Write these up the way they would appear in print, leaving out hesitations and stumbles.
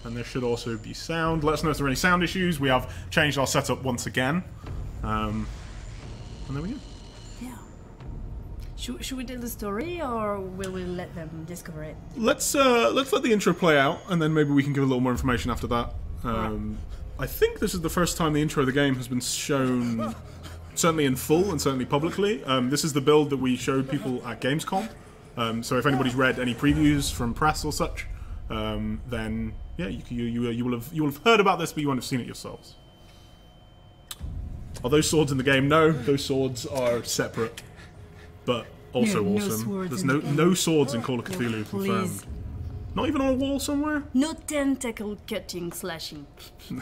And there should also be sound. Let us know if there are any sound issues. We have changed our setup once again. And there we go. Yeah. Should we tell the story, or will we let them discover it? Let's let the intro play out, and then maybe we can give a little more information after that. I think this is the first time the intro of the game has been shown, certainly in full and certainly publicly. This is the build that we showed people at Gamescom. So if anybody's read any previews from press or such, then yeah, you will have heard about this, but you won't have seen it yourselves. Are those swords in the game? No, those swords are separate, but also awesome. There's no swords in Call of Cthulhu confirmed. Not even on a wall somewhere? No tentacle cutting, slashing.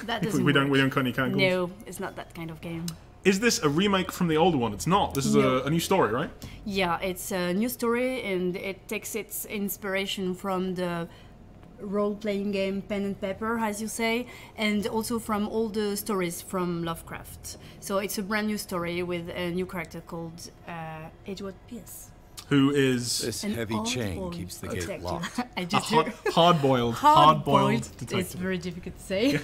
That doesn't we don't cut any cankles? No, it's not that kind of game. Is this a remake from the older one? It's not. This is a new story, right? Yeah, it's a new story, and it takes its inspiration from the role-playing game Pen and Paper, as you say, and also from all the stories from Lovecraft. So it's a brand new story with a new character called Edward Pierce. Who is... This heavy chain keeps the gate locked. I just hard-boiled detective. It's very difficult to say.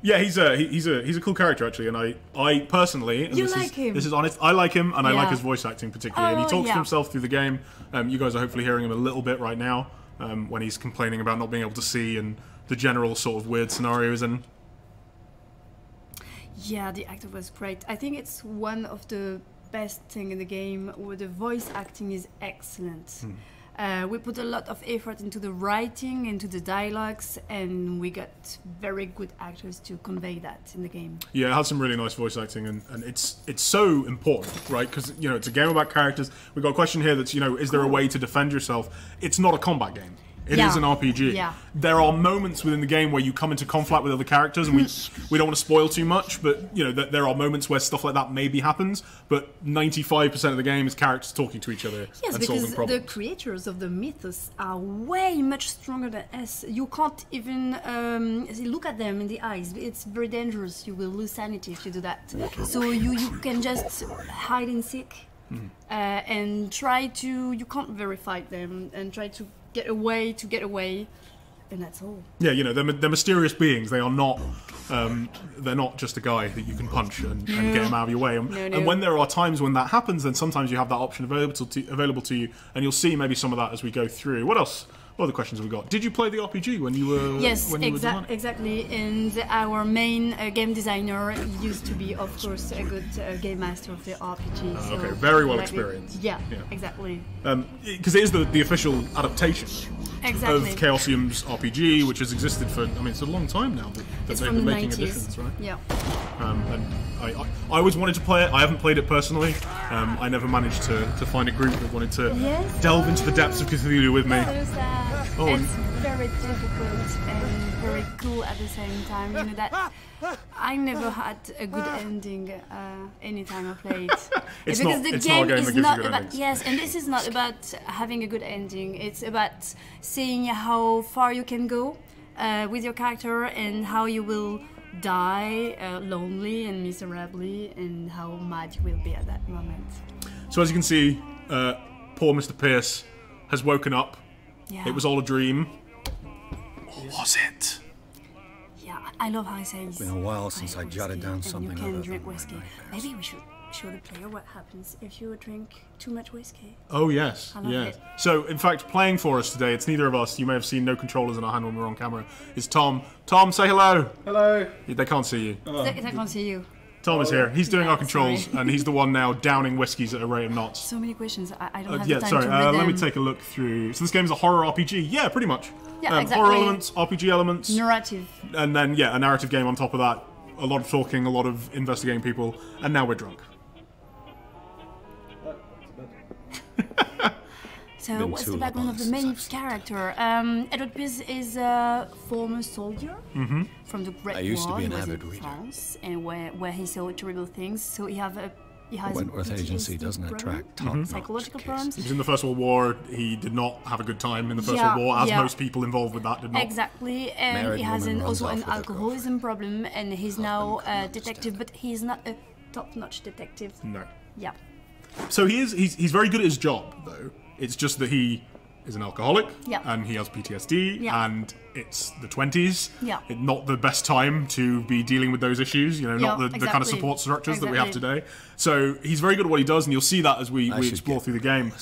Yeah, he's a cool character actually, and I personally, and this is honest, I like him, and I like his voice acting particularly, and he talks to himself through the game. You guys are hopefully hearing him a little bit right now when he's complaining about not being able to see and the general sort of weird scenarios. And yeah, the actor was great. I think it's one of the best thing in the game where the voice acting is excellent. We put a lot of effort into the writing, into the dialogues, and we got very good actors to convey that in the game. Yeah, it has some really nice voice acting, and it's so important, right? Because, you know, it's a game about characters. We've got a question here that's, you know, is there a way to defend yourself? It's not a combat game. It is an RPG. Yeah. There are moments within the game where you come into conflict with other characters, and we don't want to spoil too much, but you know there are moments where stuff like that maybe happens. But 95% of the game is characters talking to each other and solving problems. Yes, because the creators of the mythos are way much stronger than us. You can't even look at them in the eyes. It's very dangerous. You will lose sanity if you do that. So you can just hide and seek and try to. You can't verify them and try to get away, and that's all. Yeah, you know, they're mysterious beings. They are not. They're not just a guy that you can punch and get him out of your way. And when there are times when that happens, then sometimes you have that option available to you, and you'll see maybe some of that as we go through. What else? What other questions have we got? Did you play the RPG when you were? Yes, exactly. And our main game designer used to be, of course, a good game master of the RPG. So okay, very well experienced. Yeah, exactly. Because it is the official adaptation of Chaosium's RPG, which has existed for, I mean, it's a long time now that they've been making editions, right? Yeah. And I always wanted to play it. I haven't played it personally. I never managed to find a group that wanted to delve into the depths of Cthulhu with me. It's very difficult and very cool at the same time. You know that I never had a good ending anytime I played. Because the game is not about and this is not about having a good ending. It's about seeing how far you can go with your character and how you will die lonely and miserably, and how mad you will be at that moment. So as you can see, poor Mr. Pierce has woken up. Yeah. It was all a dream. Or was it? Yeah, I love how he says. It's been a while since I jotted down something. You can drink whiskey. Maybe we should show the player what happens if you drink too much whiskey. Oh yes, yeah. So in fact, playing for us today, it's neither of us. You may have seen no controllers in our hand when we're on camera. It's Tom. Tom, say hello. Hello. They can't see you. They can't see you. Tom is here. He's doing our controls, and he's the one now downing whiskies at a rate of knots. So many questions. I don't have the time to read them. Let me take a look through. So this game is a horror RPG. Yeah, pretty much. Yeah, exactly. Horror elements, RPG elements. Narrative. And then, yeah, a narrative game on top of that. A lot of talking, a lot of investigating people, and now we're drunk. So what's the background of the main character? Edward Pierce is a former soldier from the Great War. I used to be an avid in reader. France, and where he saw terrible things. So he has Wentworth Agency doesn't attract top psychological problems. He was in the First World War. He did not have a good time in the First World War, as most people involved with that did not. Exactly, and he has also an alcoholism problem, and he's now a detective, but he's not a top-notch detective. No. Yeah. So he's very good at his job, though. It's just that he is an alcoholic, Yeah. and he has PTSD, Yeah. and it's the 20s. Yeah. Not the best time to be dealing with those issues, you know, not the kind of exactly. support structures that we have Exactly. today. So he's very good at what he does, and you'll see that as we should explore get through the game,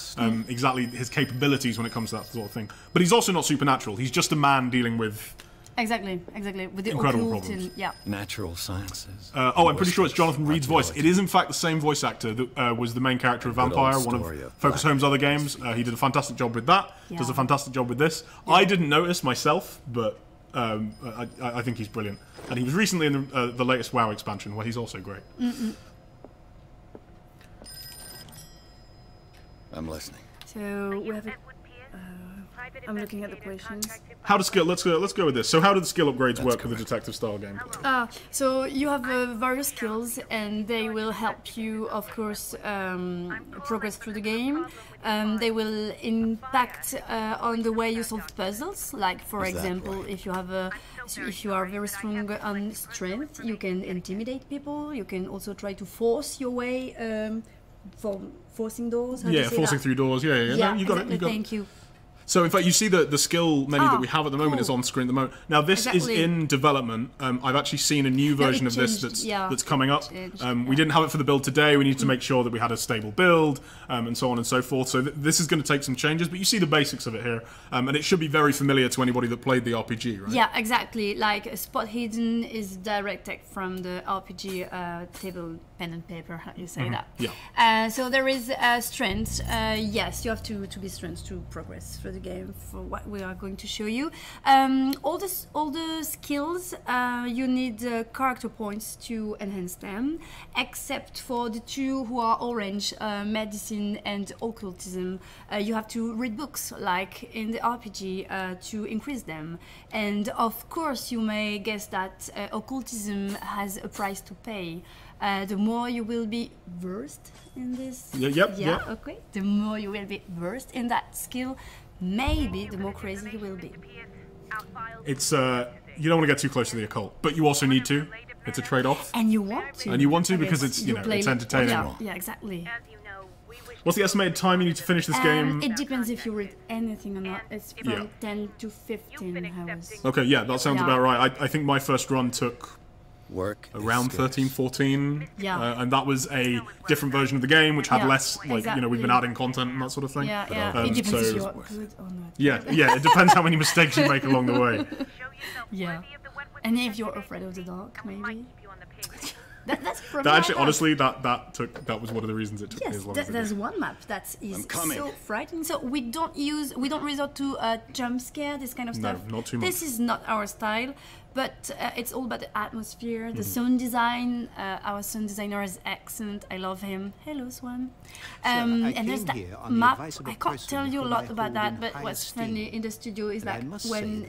exactly his capabilities when it comes to that sort of thing. But he's also not supernatural. He's just a man dealing with... Exactly. With the Incredible occult problems. and, yeah. Natural sciences. I'm pretty sure it's Jonathan Reed's voice. It is, in fact, the same voice actor that was the main character of Good old Vampire, one story of of Focus Black Home's other games. He did a fantastic job with that. Yeah. Does a fantastic job with this. I didn't notice myself, but I think he's brilliant. And he was recently in the latest WoW expansion, where he's also great. I'm listening. So we have I'm looking at the questions. How does skill? Let's go with this. So, how do the skill upgrades work with the detective style gameplay? So you have various skills, and they will help you, of course, progress through the game. They will impact on the way you solve puzzles. Like, for example, if you are very strong on strength, you can intimidate people. You can also try to force your way, forcing doors. How do you say forcing that? through doors. Yeah. No, you got exactly. it. Thank you. So, in fact, you see the skill menu that we have at the moment cool. is on screen at the moment. Now, this is Exactly. in development. I've actually seen a new version of this that's coming up. We didn't have it for the build today. We need to make sure that we had a stable build and so on and so forth. So this is going to take some changes, but you see the basics of it here. And it should be very familiar to anybody that played the RPG, right? Yeah, exactly. Like Spot Hidden is direct take from the RPG table, pen and paper, how you say that. Yeah. So there is strength. Yes, you have to be strength to progress through the game for what we are going to show you. All the skills, you need character points to enhance them, except for the two who are orange, medicine and occultism. You have to read books, like in the RPG, to increase them. And of course, you may guess that occultism has a price to pay. The more you will be versed in this, okay. The more you will be versed in that skill, maybe the more crazy you will be. It's you don't want to get too close to the occult, but you also need to. It's a trade-off. And you want to. And you want to I because guess it's it's entertaining. Yeah, exactly. What's the estimated time you need to finish this game? It depends if you read anything or not. It's from 10 to 15 hours. Okay, yeah, that sounds about right. I think my first run took Work around 13, 14. Yeah. And that was a different version of the game, which had Yeah, less, like, we've been exactly. adding content and that sort of thing. Yeah. It depends if you're good or not. Yeah, it depends how many mistakes you make along the way. Yeah. And if you're afraid of the dark, maybe. That's from That actually, my honestly, that was one of the reasons it took me Yes, as long as it there's did. one map that is coming. so frightening. So we don't resort to jump scare, this kind of No, stuff. not too much. This is not our style, but it's all about the atmosphere, Mm-hmm. the sound design. Our sound designer is excellent. I love him. Hello, Swan. And there's that map. I can't tell you a lot about that, but what's funny in the studio is that when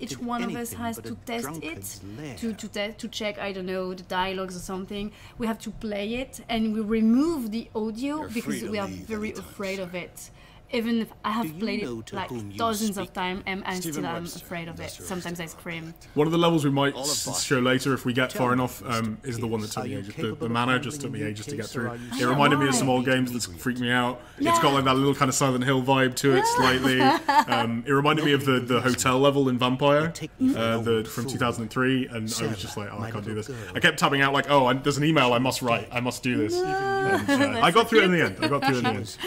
each one of us has to test it, to check, I don't know, the dialogues or something, we have to play it, and we remove the audio because we are very afraid of it. Even if I have played it like dozens of times, and I still am afraid of it. Sometimes I scream. One of the levels we might show later if we get far enough is the one that took me ages. The manor just took me ages to get through. It reminded me of some old games that freaked me out. It's got like that little kind of Silent Hill vibe to it slightly. It reminded me of the hotel level in Vampire from 2003, and I was just like, oh, I can't do this. I kept tabbing out like, oh, there's an email I must write. I must do this. And, I got through it in the end.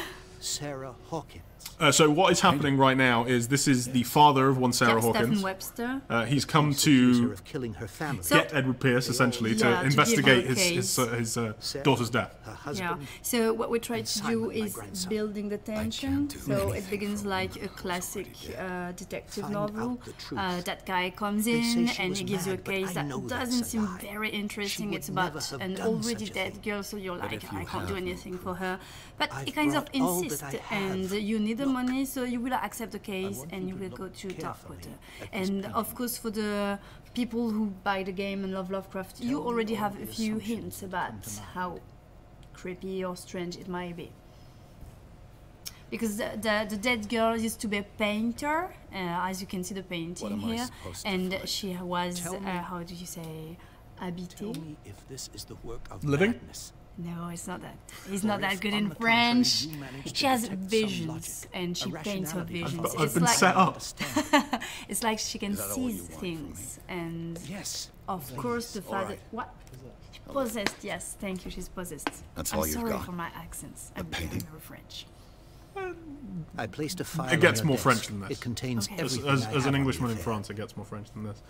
Sarah Hawkins. So what is happening right now is this is the father of one Sarah Hawkins. Stephen Webster. He's come to Of killing her family. get Edward Pierce essentially to to investigate give her his daughter's death. Her Yeah. husband. So what we try to do Simon, my is grandson. building the tension. So it begins like a classic detective Find novel. out the truth. That guy comes They say in she and was he gives you a mad, but case I that know that's doesn't a seem lie. very interesting. She It's would about never have an done already such a dead thing. girl, so you're like, if I you can't do have anything for her. But I've he kind of brought all that insists, I and have. you need the Look. money, so you will accept the case want and you you to will go look to carefully Darkwater. at this And painting. of course, for the people who buy the game and love Lovecraft, you me already all have a the few assumptions hints that about come to mind. how creepy or strange it might be. Because the dead girl used to be a painter, as you can see the painting What am I here, supposed to and find? she was, Tell me- how do you say, Tell habitée? me if this is the work of Living? madness. No, it's not that. He's not that good in French. She has visions, and she paints her visions. I've been set up. It's like she can that all see you want from things, and Yes. of course the fact right. that what possessed. Yes, thank you. She's possessed. That's I'm all you've sorry got? for my accents. I'm painting? very French. I placed a file It gets on her more desk. French than this. It contains Okay. everything As I an have on Englishman the in affair. France, it gets more French than this.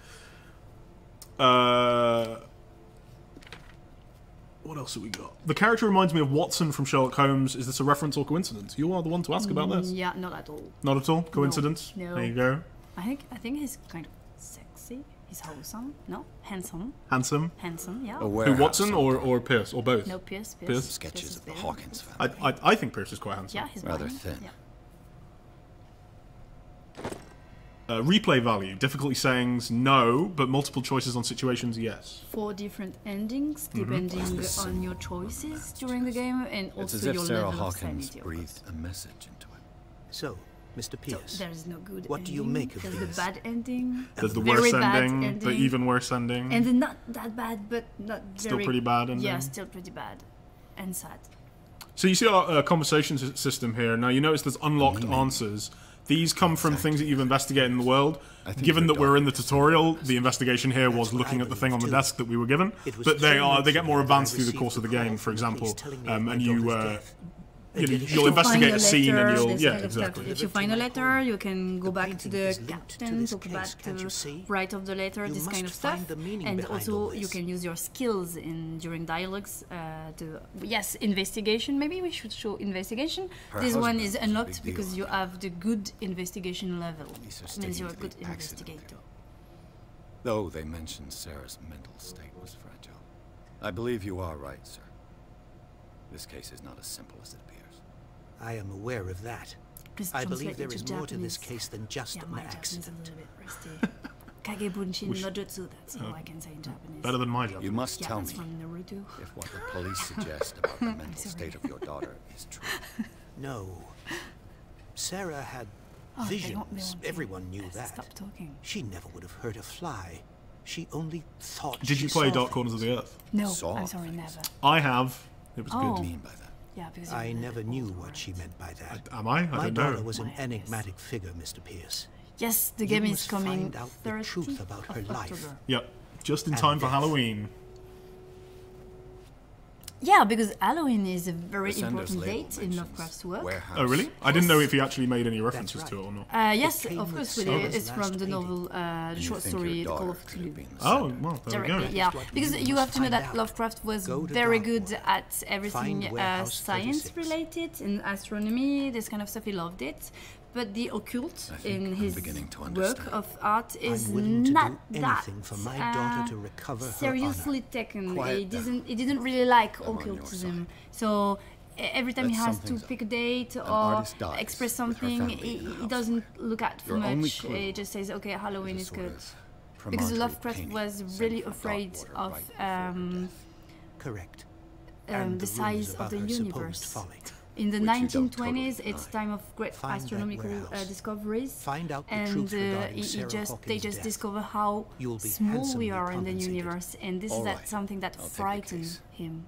What else have we got? The character reminds me of Watson from Sherlock Holmes. Is this a reference or coincidence? You are the one to ask about this. Yeah, not at all. Not at all? Coincidence? No. There you go. I think he's kind of sexy. He's wholesome. No, handsome. Handsome. Handsome. Yeah. Aware Who, Watson or Pierce? Or both? No, Pierce. Pierce? Sketches is of the better. Hawkins family. I think Pierce is quite handsome. Yeah, he's Rather blind. thin. Yeah. Replay value. Difficulty settings, no, but multiple choices on situations, yes. 4 different endings Mm-hmm. depending on your choices during the game, and It's also as if your Sarah level of Hawkins sanity. Of breathed course. a message into it. So, Mr. So Pierce, there is no good What do ending. you make of There's this? the bad ending. There's the very worst bad ending, the even worse ending. and the not that bad, but not Still very pretty bad ending. Yeah, still pretty bad and sad. So you see our conversation system here. Now you notice there's unlocked answers. These come from things that you've investigated in the world. think Given your that we're in the daughter was tutorial, the investigation here was That's what looking I at the thing on the believe, desk that we were given. It was But they 3 they get months more ago that I advanced through the received course of the a call game, from for the police example. telling me of my And you daughter's death. They did a you'll show. investigate Find a scene and letter, you'll this yeah kind of stuff. exactly. If you find a letter, you can go The back to painting the is linked to captain, this talk case, back can't you to see? write of the letter, You this kind of must find stuff, the meaning and behind also all you this. can use your skills in during dialogues to yes investigation. Maybe we should show investigation. Her This one husband is was a unlocked big because deal. you have the good investigation level. Police are Means sticking you're a to good the accident investigator. theory. Though they mentioned Sarah's mental state was fragile. I believe you are right, sir. This case is not as simple as it appears. I am aware of that. Please I translate believe there it is to more to this Japanese. case than just Yeah, an my Japanese is a accident. little bit rusty. Kagebunshin no jutsu, that's all I can say in Japanese. Better than my job. You must yeah, tell that's me from Naruto. if what the police suggest about the mental sorry. state of your daughter is true. No. Sarah had Oh, they visions. won't Everyone knew Yes, that. Stop talking. She never would have hurt a fly. She only thought Did you she play saw Dark Corners of things. the Earth? No, Saw I'm sorry, things. never. I have. It was Oh. good. What do you mean by that? Yeah, because I you're never the knew old what she words. meant by that. Am I? I My don't daughter know. was an My goodness. enigmatic figure, Mr. Pierce. Yes, the You game is must coming find out the 30th truth about her of life. October. Yep. Just in And time for death. Halloween. Yeah, because Halloween is a very The sender's important label date in mentions Lovecraft's work. warehouse. Oh really? I didn't know if he actually made any references That's to it right. or not. Yes, It came of with course, we Sarah's did. It's from last the painting. novel, the And you short think story, your The Call daughter of could have Cthulhu. been the Oh sender. well, there we Directly, go. yeah, what because you you have to know must that find out. Lovecraft was Go to very Dartmoor. good at everything Find Warehouse science 36. related, in astronomy, this kind of stuff. He loved it, but the occult I think in I'm his beginning to work understand. of art is I'm willing to not do that anything for my daughter to recover her seriously honor. taken. Quiet He didn't really like I'm on your occultism, side. so. Every time he Let has some to things pick up. a date or artist dies express with her something, family he in the house doesn't look at too Your only much. clue He just says, "Okay, Halloween Is is a sort good." of Because promontory Lovecraft painting was sent really from afraid Darkwater of right before her death. Correct. And the rumors size of about the her supposed universe. folly. In the Which you don't 1920s, totally it's deny. time of great Find that astronomical warehouse. discoveries, Find out the and truth regarding they Sarah just Hawkins' death. discover how You'll be small we handsomely are in the compensated. universe, and this All is right. something that I'll take the frightened case. him.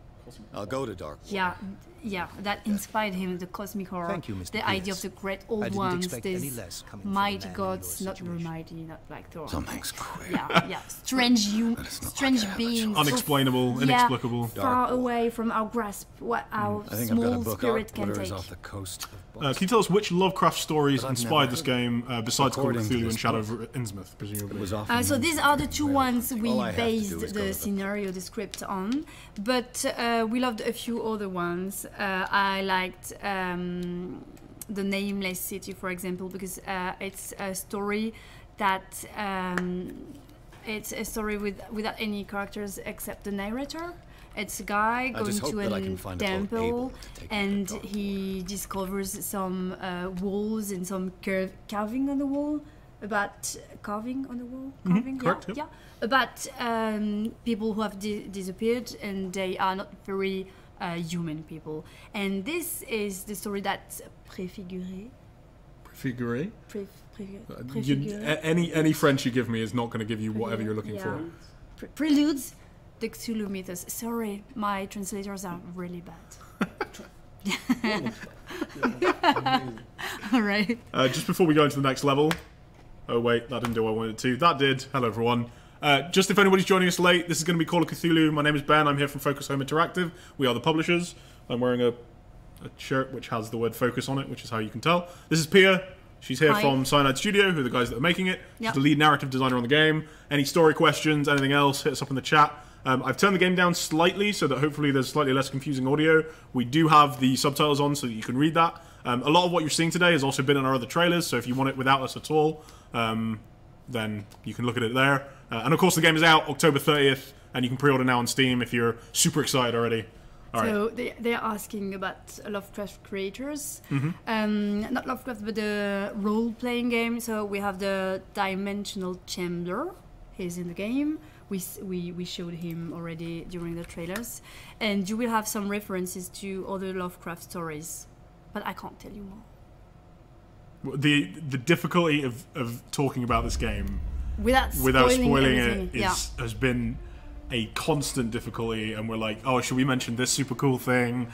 I'll go to Darkwater. Yeah, that inspired him, the cosmic horror, Thank you, Mr. the idea Pierce. of the great I old didn't ones, expect any these less coming from a mighty man in gods, your not situation. mighty, not like Thor. Something's queer. Yeah, strange is not strange like beings, Unexplainable, so, inexplicable. far Dark away from our grasp, what our I think I've got a small book spirit art can glitters take. off the coast of Can you tell us which Lovecraft stories But I've inspired never this heard game, besides Call of According to Cthulhu this and Shadow book, of Innsmouth, presumably? It was often So these are the two whale ones hunting. we All I have to do based is go to the the scenario, the script on, but we loved a few other ones. I liked the Nameless City, for example, because it's a story that it's a story without any characters except the narrator. It's a guy going just hope to that I a can find a boat able temple, to take me to and Darkwater. he discovers some walls and some carving on the wall. About carving on the wall, carving, correct, yeah, yep. about people who have disappeared and they are not very human people. And this is the story that Préfiguré. Figure. Préfiguré. Any French you give me is not going to give you whatever you're looking for. Preludes the Cthulhu mythos. Sorry, my translators are really bad. All right. Just before we go into the next level. Oh wait, that didn't do what I wanted to. That did. Hello everyone. Just if anybody's joining us late, this is going to be Call of Cthulhu. My name is Ben. I'm here from Focus Home Interactive. We are the publishers. I'm wearing a shirt which has the word Focus on it, which is how you can tell. This is Pia. She's here from Cyanide Studio, who are the guys that are making it. She's the lead narrative designer on the game. Any story questions, anything else, hit us up in the chat. I've turned the game down slightly so that hopefully there's slightly less confusing audio. We do have the subtitles on so that you can read that. A lot of what you're seeing today has also been in our other trailers, so if you want it without us at all, then you can look at it there. And of course the game is out October 30th, and you can pre-order now on Steam if you're super excited already. So they're asking about Lovecraft creators, not Lovecraft, but the role-playing game. So we have the Dimensional Chamber. He's in the game. We showed him already during the trailers, and you will have some references to other Lovecraft stories, but I can't tell you more. The difficulty of talking about this game without spoiling it has been a constant difficulty, and we're like, oh, should we mention this super cool thing?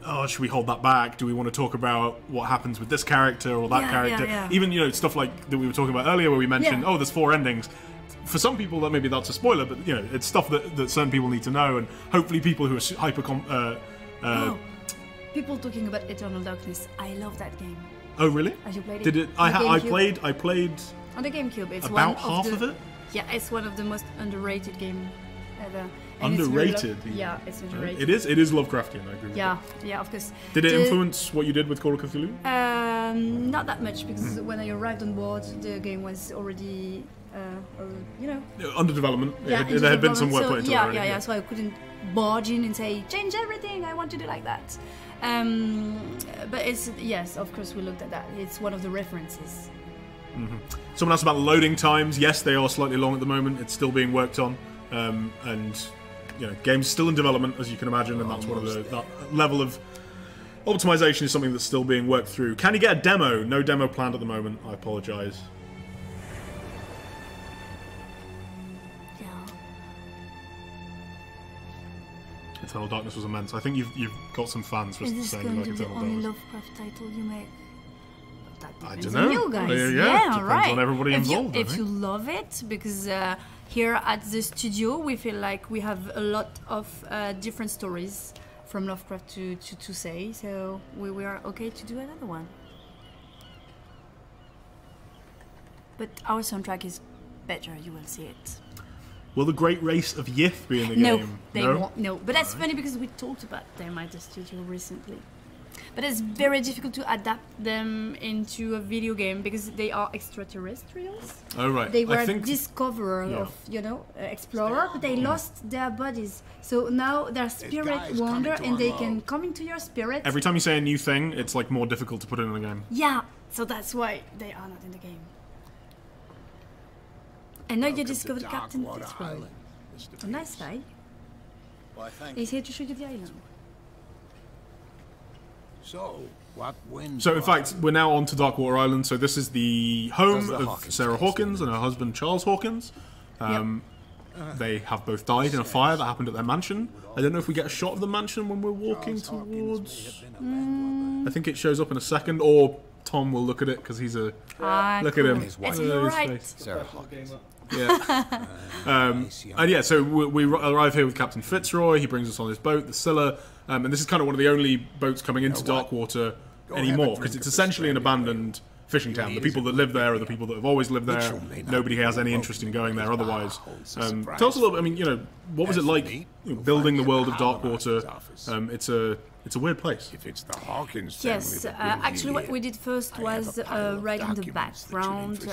Oh, should we hold that back? Do we want to talk about what happens with this character or that character? Even, you know, stuff like that we were talking about earlier where we mentioned, oh, there's 4 endings. For some people, maybe that's a spoiler, but, you know, it's stuff that certain people need to know, and hopefully people who are hyper... people talking about Eternal Darkness. I love that game. Oh, really? Have you played it? Did it? I played on the GameCube. It's about one half of it. Yeah, it's one of the most underrated games ever. And Underrated? It's underrated. It is Lovecraftian, I agree with yeah, of course. Did it influence what you did with Call of Cthulhu? Not that much, because when I arrived on board, the game was already, you know... Under development. Yeah, there had been some work put into it already. Yeah, so I couldn't barge in and say, change everything, I want to do like that. But it's, yes, of course we looked at that. It's one of the references. Someone asked about loading times. Yes, they are slightly long at the moment. It's still being worked on. And, you know, game's still in development, as you can imagine, and that's one of that level of optimization is something that's still being worked through. Can you get a demo? No demo planned at the moment. I apologize. Yeah. Eternal Darkness was immense. I think you've got some fans for saying you like Eternal Darkness. Is this going to be the only Lovecraft title you make? I don't know. You guys. Depends right. on everybody involved. If you love it, because here at the studio we feel like we have a lot of different stories from Lovecraft to say, so we are okay to do another one. But our soundtrack is better. You will see it. Will the Great Race of Yith be in the game? They won't. No, but that's funny because we talked about them at the studio recently. But it's very difficult to adapt them into a video game because they are extraterrestrials. Oh, right. They were discoverers of, you know, explorer, but they lost their bodies. So now their spirit wander and they can come into your spirit. Every time you say a new thing, it's like more difficult to put in the game. Yeah, so that's why they are not in the game. And now you discovered Captain Fitzroy. A nice guy. He's here to show you the island. So, in fact, we're now on to Darkwater Island. So this is the home of Sarah Hawkins and her husband Charles Hawkins. They have both died in a fire that happened at their mansion. I don't know if we get a shot of the mansion when we're walking towards... I think it shows up in a second, or Tom will look at it because he's a... look at him. It's right. Sarah Hawkins. Yeah. And yeah, so we arrive here with Captain Fitzroy. He brings us on his boat, the Scylla. And this is kind of one of the only boats coming into Darkwater anymore, because it's essentially an abandoned fishing town. The people that live there are the people that have always lived there. Nobody has any interest in going there otherwise. Tell us a little bit, I mean, you know, what was it like building the world of Darkwater? It's a weird place. If it's the Hawkins yes, actually what we did first was writing the background,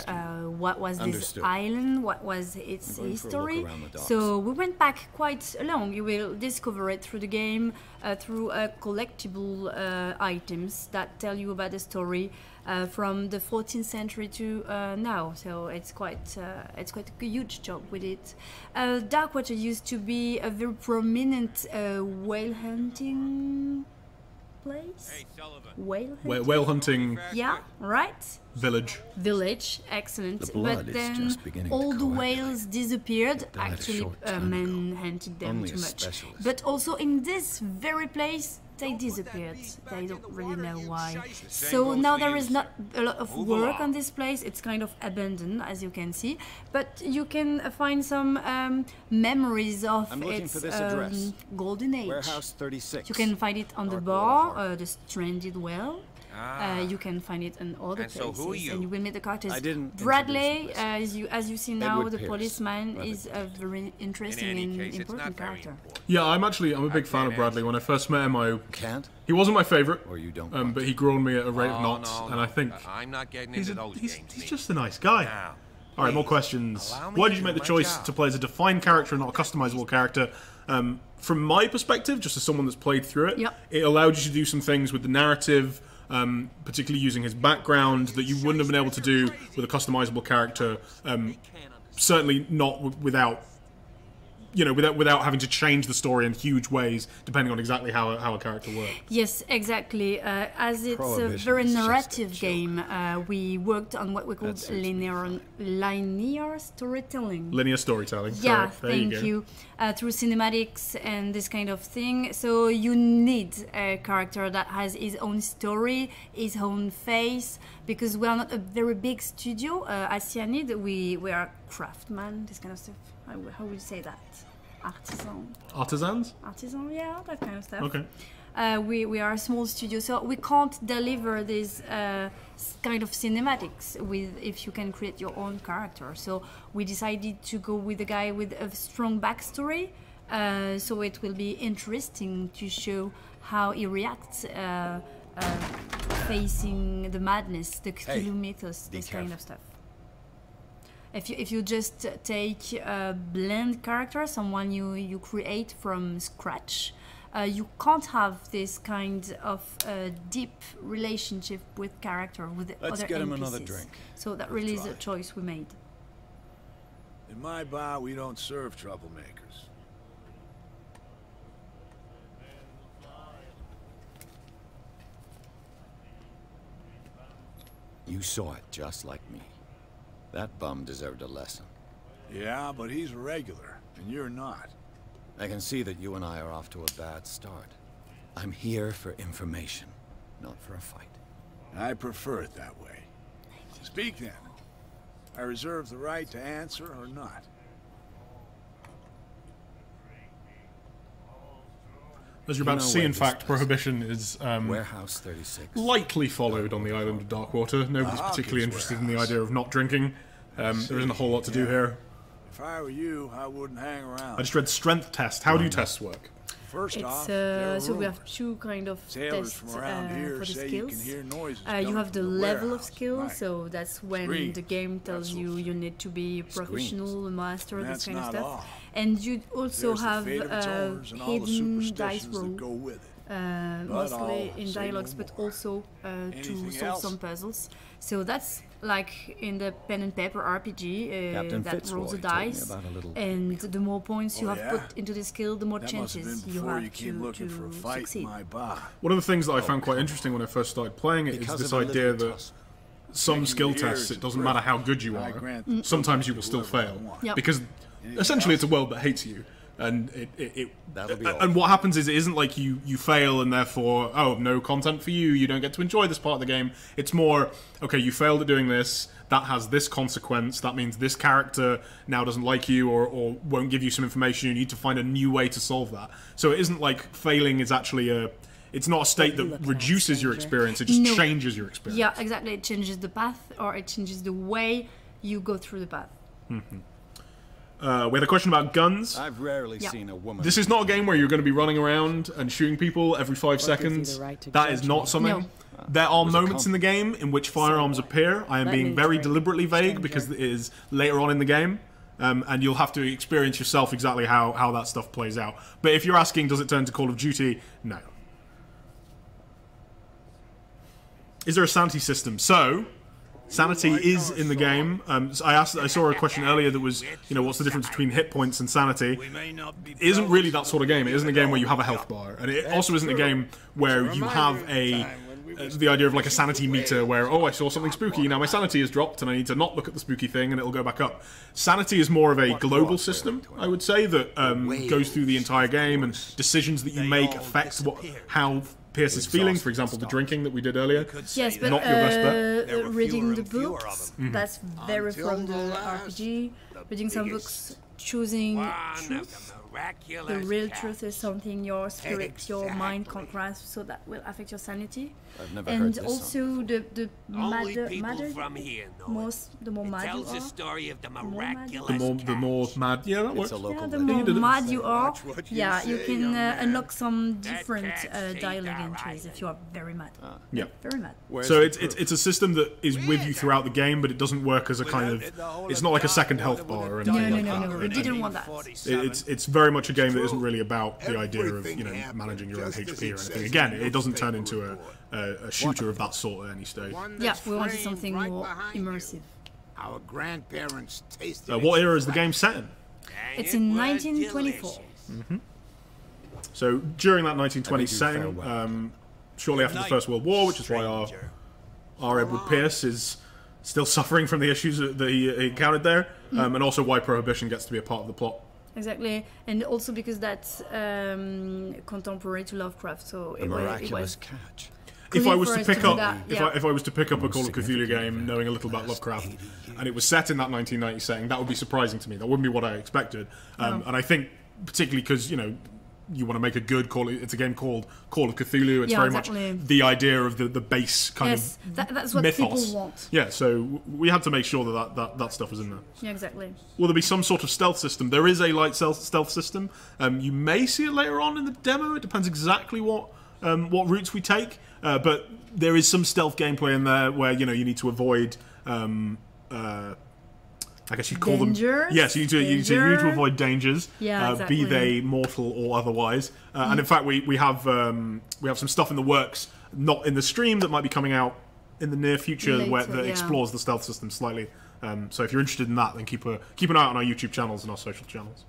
what was this island, what was its history. So we went back quite long. You will discover it through the game, through collectible items that tell you about the story from the 14th century to now. So it's quite a huge job with it. Darkwater used to be a very prominent whale hunting place. Whale Whale hunting Yeah, right. village. Excellent. The blood But is then just beginning to all the coagulate. whales disappeared. died a Actually, short time men ago. hunted them Only too a much. specialist. But also in this very place, they disappeared. They don't really know why. So now there is not a lot of work on this place. It's kind of abandoned, as you can see. But you can find some memories of I'm looking its for this address. golden age. Warehouse 36. You can find it on the Dark Water bar, the stranded well. You can find it in other And places, so who are you? and you will meet the characters. I didn't Bradley, introduce as you see now, Edward the Pierce, policeman brother. is a very interesting In any and case, it's important not very character. important. Yeah, I'm a big fan of Bradley. When I first met him, Can't? he wasn't my favorite, Or you don't but he grew on me at a rate of Oh, knots, no, and no. I think I'm not getting he's, into those games. he's me. just a nice guy. Now, All right, more please, questions. allow me Why to did you make do the my choice job. to play as a defined character and not a customizable character? From my perspective, just as someone that's played through it, Yep. it allowed you to do some things with the narrative, particularly using his background, that you wouldn't have been able to do with a customizable character. Certainly not without having to change the story in huge ways, depending on exactly how a character works. Yes, exactly. As it's a Prohibition very is just a narrative joke. game, we worked on what we call That suits me linear storytelling. Linear storytelling. Yeah, correct. There thank go. you. Through cinematics and this kind of thing. So you need a character that has his own story, his own face, because we are not a very big studio. At Cyanide, we are craftsmen, this kind of stuff. How would you say that? Artisans? Artisan, yeah, that kind of stuff. Okay. We are a small studio, so we can't deliver this kind of cinematics if you can create your own character. So we decided to go with a guy with a strong backstory, so it will be interesting to show how he reacts facing the madness, the Cthulhu mythos, this kind of stuff. If you just take a blend character, someone you create from scratch, you can't have this kind of deep relationship with character with Let's other get him NPCs. another drink. So that really is a choice we made. In my bar, we don't serve troublemakers. You saw it just like me. That bum deserved a lesson. Yeah, but he's a regular, and you're not. I can see that you and I are off to a bad start. I'm here for information, not for a fight. I prefer it that way. Speak then. I reserve the right to answer or not. As you're about to know see, where in this fact, is. Prohibition is Warehouse 36. lightly followed on the island of Darkwater. Nobody's Hawkins particularly interested in the warehouse. idea of not drinking. There isn't a whole lot to do here. If I were you, I wouldn't hang around. I just read strength test. How do tests work? First off, It's there are so we have rumors. two kind of Sailors tests from around here for the say skills. you can hear noises You coming have the from the level of warehouse skill, at night. so that's when Screams, the game tells that's you all. you need to be professional, a master, And this that's kind of not stuff. all. And you also There's have the fate of its owners and all the hidden dice superstitions roll, that go with it. mostly I'll in say dialogues, no but more. also to Anything solve else? some puzzles. So that's like in the pen and paper RPG Captain that Fitzroy rolls the told me dice, about a little and the more points you Oh, have yeah? put into the skill, the more That must have been chances you before have you came to looking for a fight succeed. in my bar. One of the things that I found quite interesting when I first started playing it is Because this of a idea little that tussle. some Making skill ears tests, it and doesn't matter how good you I are, grant the sometimes you will privilege still to whoever fail. I want. Yep. Because essentially it's a world that hates you. And That'll be all. and what happens is it isn't like you fail and therefore, oh, no content for you, you don't get to enjoy this part of the game. It's more, okay, you failed at doing this, that has this consequence, that means this character now doesn't like you or won't give you some information, you need to find a new way to solve that. So it isn't like failing is actually it's not a state that reduces your experience, it just No. changes your experience. Yeah, exactly. It changes the path, or it changes the way you go through the path. We had a question about guns. I've rarely Yeah. seen a woman. This is not a game where you're going to be running around and shooting people every 5 seconds. the right to That is judge not me? something. No. There are Was a moments in the game in which firearms appear. I am Let being me very try. deliberately vague Stranger. because it is later on in the game. And you'll have to experience yourself exactly how that stuff plays out. But if you're asking, does it turn to Call of Duty? No. Is there a Santi system? So, Sanity is in the game. So I saw a question earlier that was, what's the difference between hit points and sanity? It isn't really that sort of game. It isn't a game where you have a health bar, and it also isn't a game where you have the idea of like a sanity meter where, oh, I saw something spooky, now my sanity is dropped and I need to not look at the spooky thing and it'll go back up. Sanity is more of a global system, I would say, that goes through the entire game, and decisions that you make affect how Pierce is feeling. For example, the drinking that we did earlier. Yes, but not your best bet. reading the books, that's very from the RPG. Reading some books, choosing truth. The real truth is something your spirit, your mind can't grasp, so that will affect your sanity. I've never And heard this also the madder, the more mad you tells the are, story of the more mad you miraculous are. The more mad, yeah, that works. It's a local Yeah, the legend. more did it. mad you are, what you yeah, you say, can young man. unlock some different cat's saved dialogue our entries if you are very mad. Yeah. Very mad. Where's So the it's proof? a system that is with you throughout the game, but it doesn't work as a kind of. It's not like a second health bar or anything like that. No, we didn't want that. It's very much a game that isn't really about the idea of managing your own HP or anything. Again, it doesn't turn into a shooter of that sort at any stage. Yeah, we wanted something more immersive. Our grandparents tasted What era is the game set in? It's in 1924. So during that 1920s I think you setting, farewell. shortly after the First World War, which is why our Edward Pierce is still suffering from the issues that he encountered there, and also why Prohibition gets to be a part of the plot. Exactly, and also because that's contemporary to Lovecraft, so The it miraculous was catch. If I was for to us pick do up, that, yeah. if I was to pick up a Call of Cthulhu significant game, knowing a little about Lovecraft, and it was set in that 1990 setting, that would be surprising to me. That wouldn't be what I expected. And I think, particularly because you want to make a good Call. It's a game called Call of Cthulhu. It's Yeah, very exactly. much the idea of the base kind yes, of that's what mythos. people want. Yeah, so we had to make sure that stuff was in there. Yeah, exactly. Will there be some sort of stealth system? There is a light stealth system. You may see it later on in the demo. It depends exactly what routes we take. But there is some stealth gameplay in there where you need to avoid. I guess you'd call Dangers? them. Yes, you need to avoid dangers. Yeah, exactly. Be they mortal or otherwise. And in fact, we have some stuff in the works, not in the stream, that might be coming out in the near future, Later, that yeah. explores the stealth system slightly. So if you're interested in that, then keep an eye out on our YouTube channels and our social channels.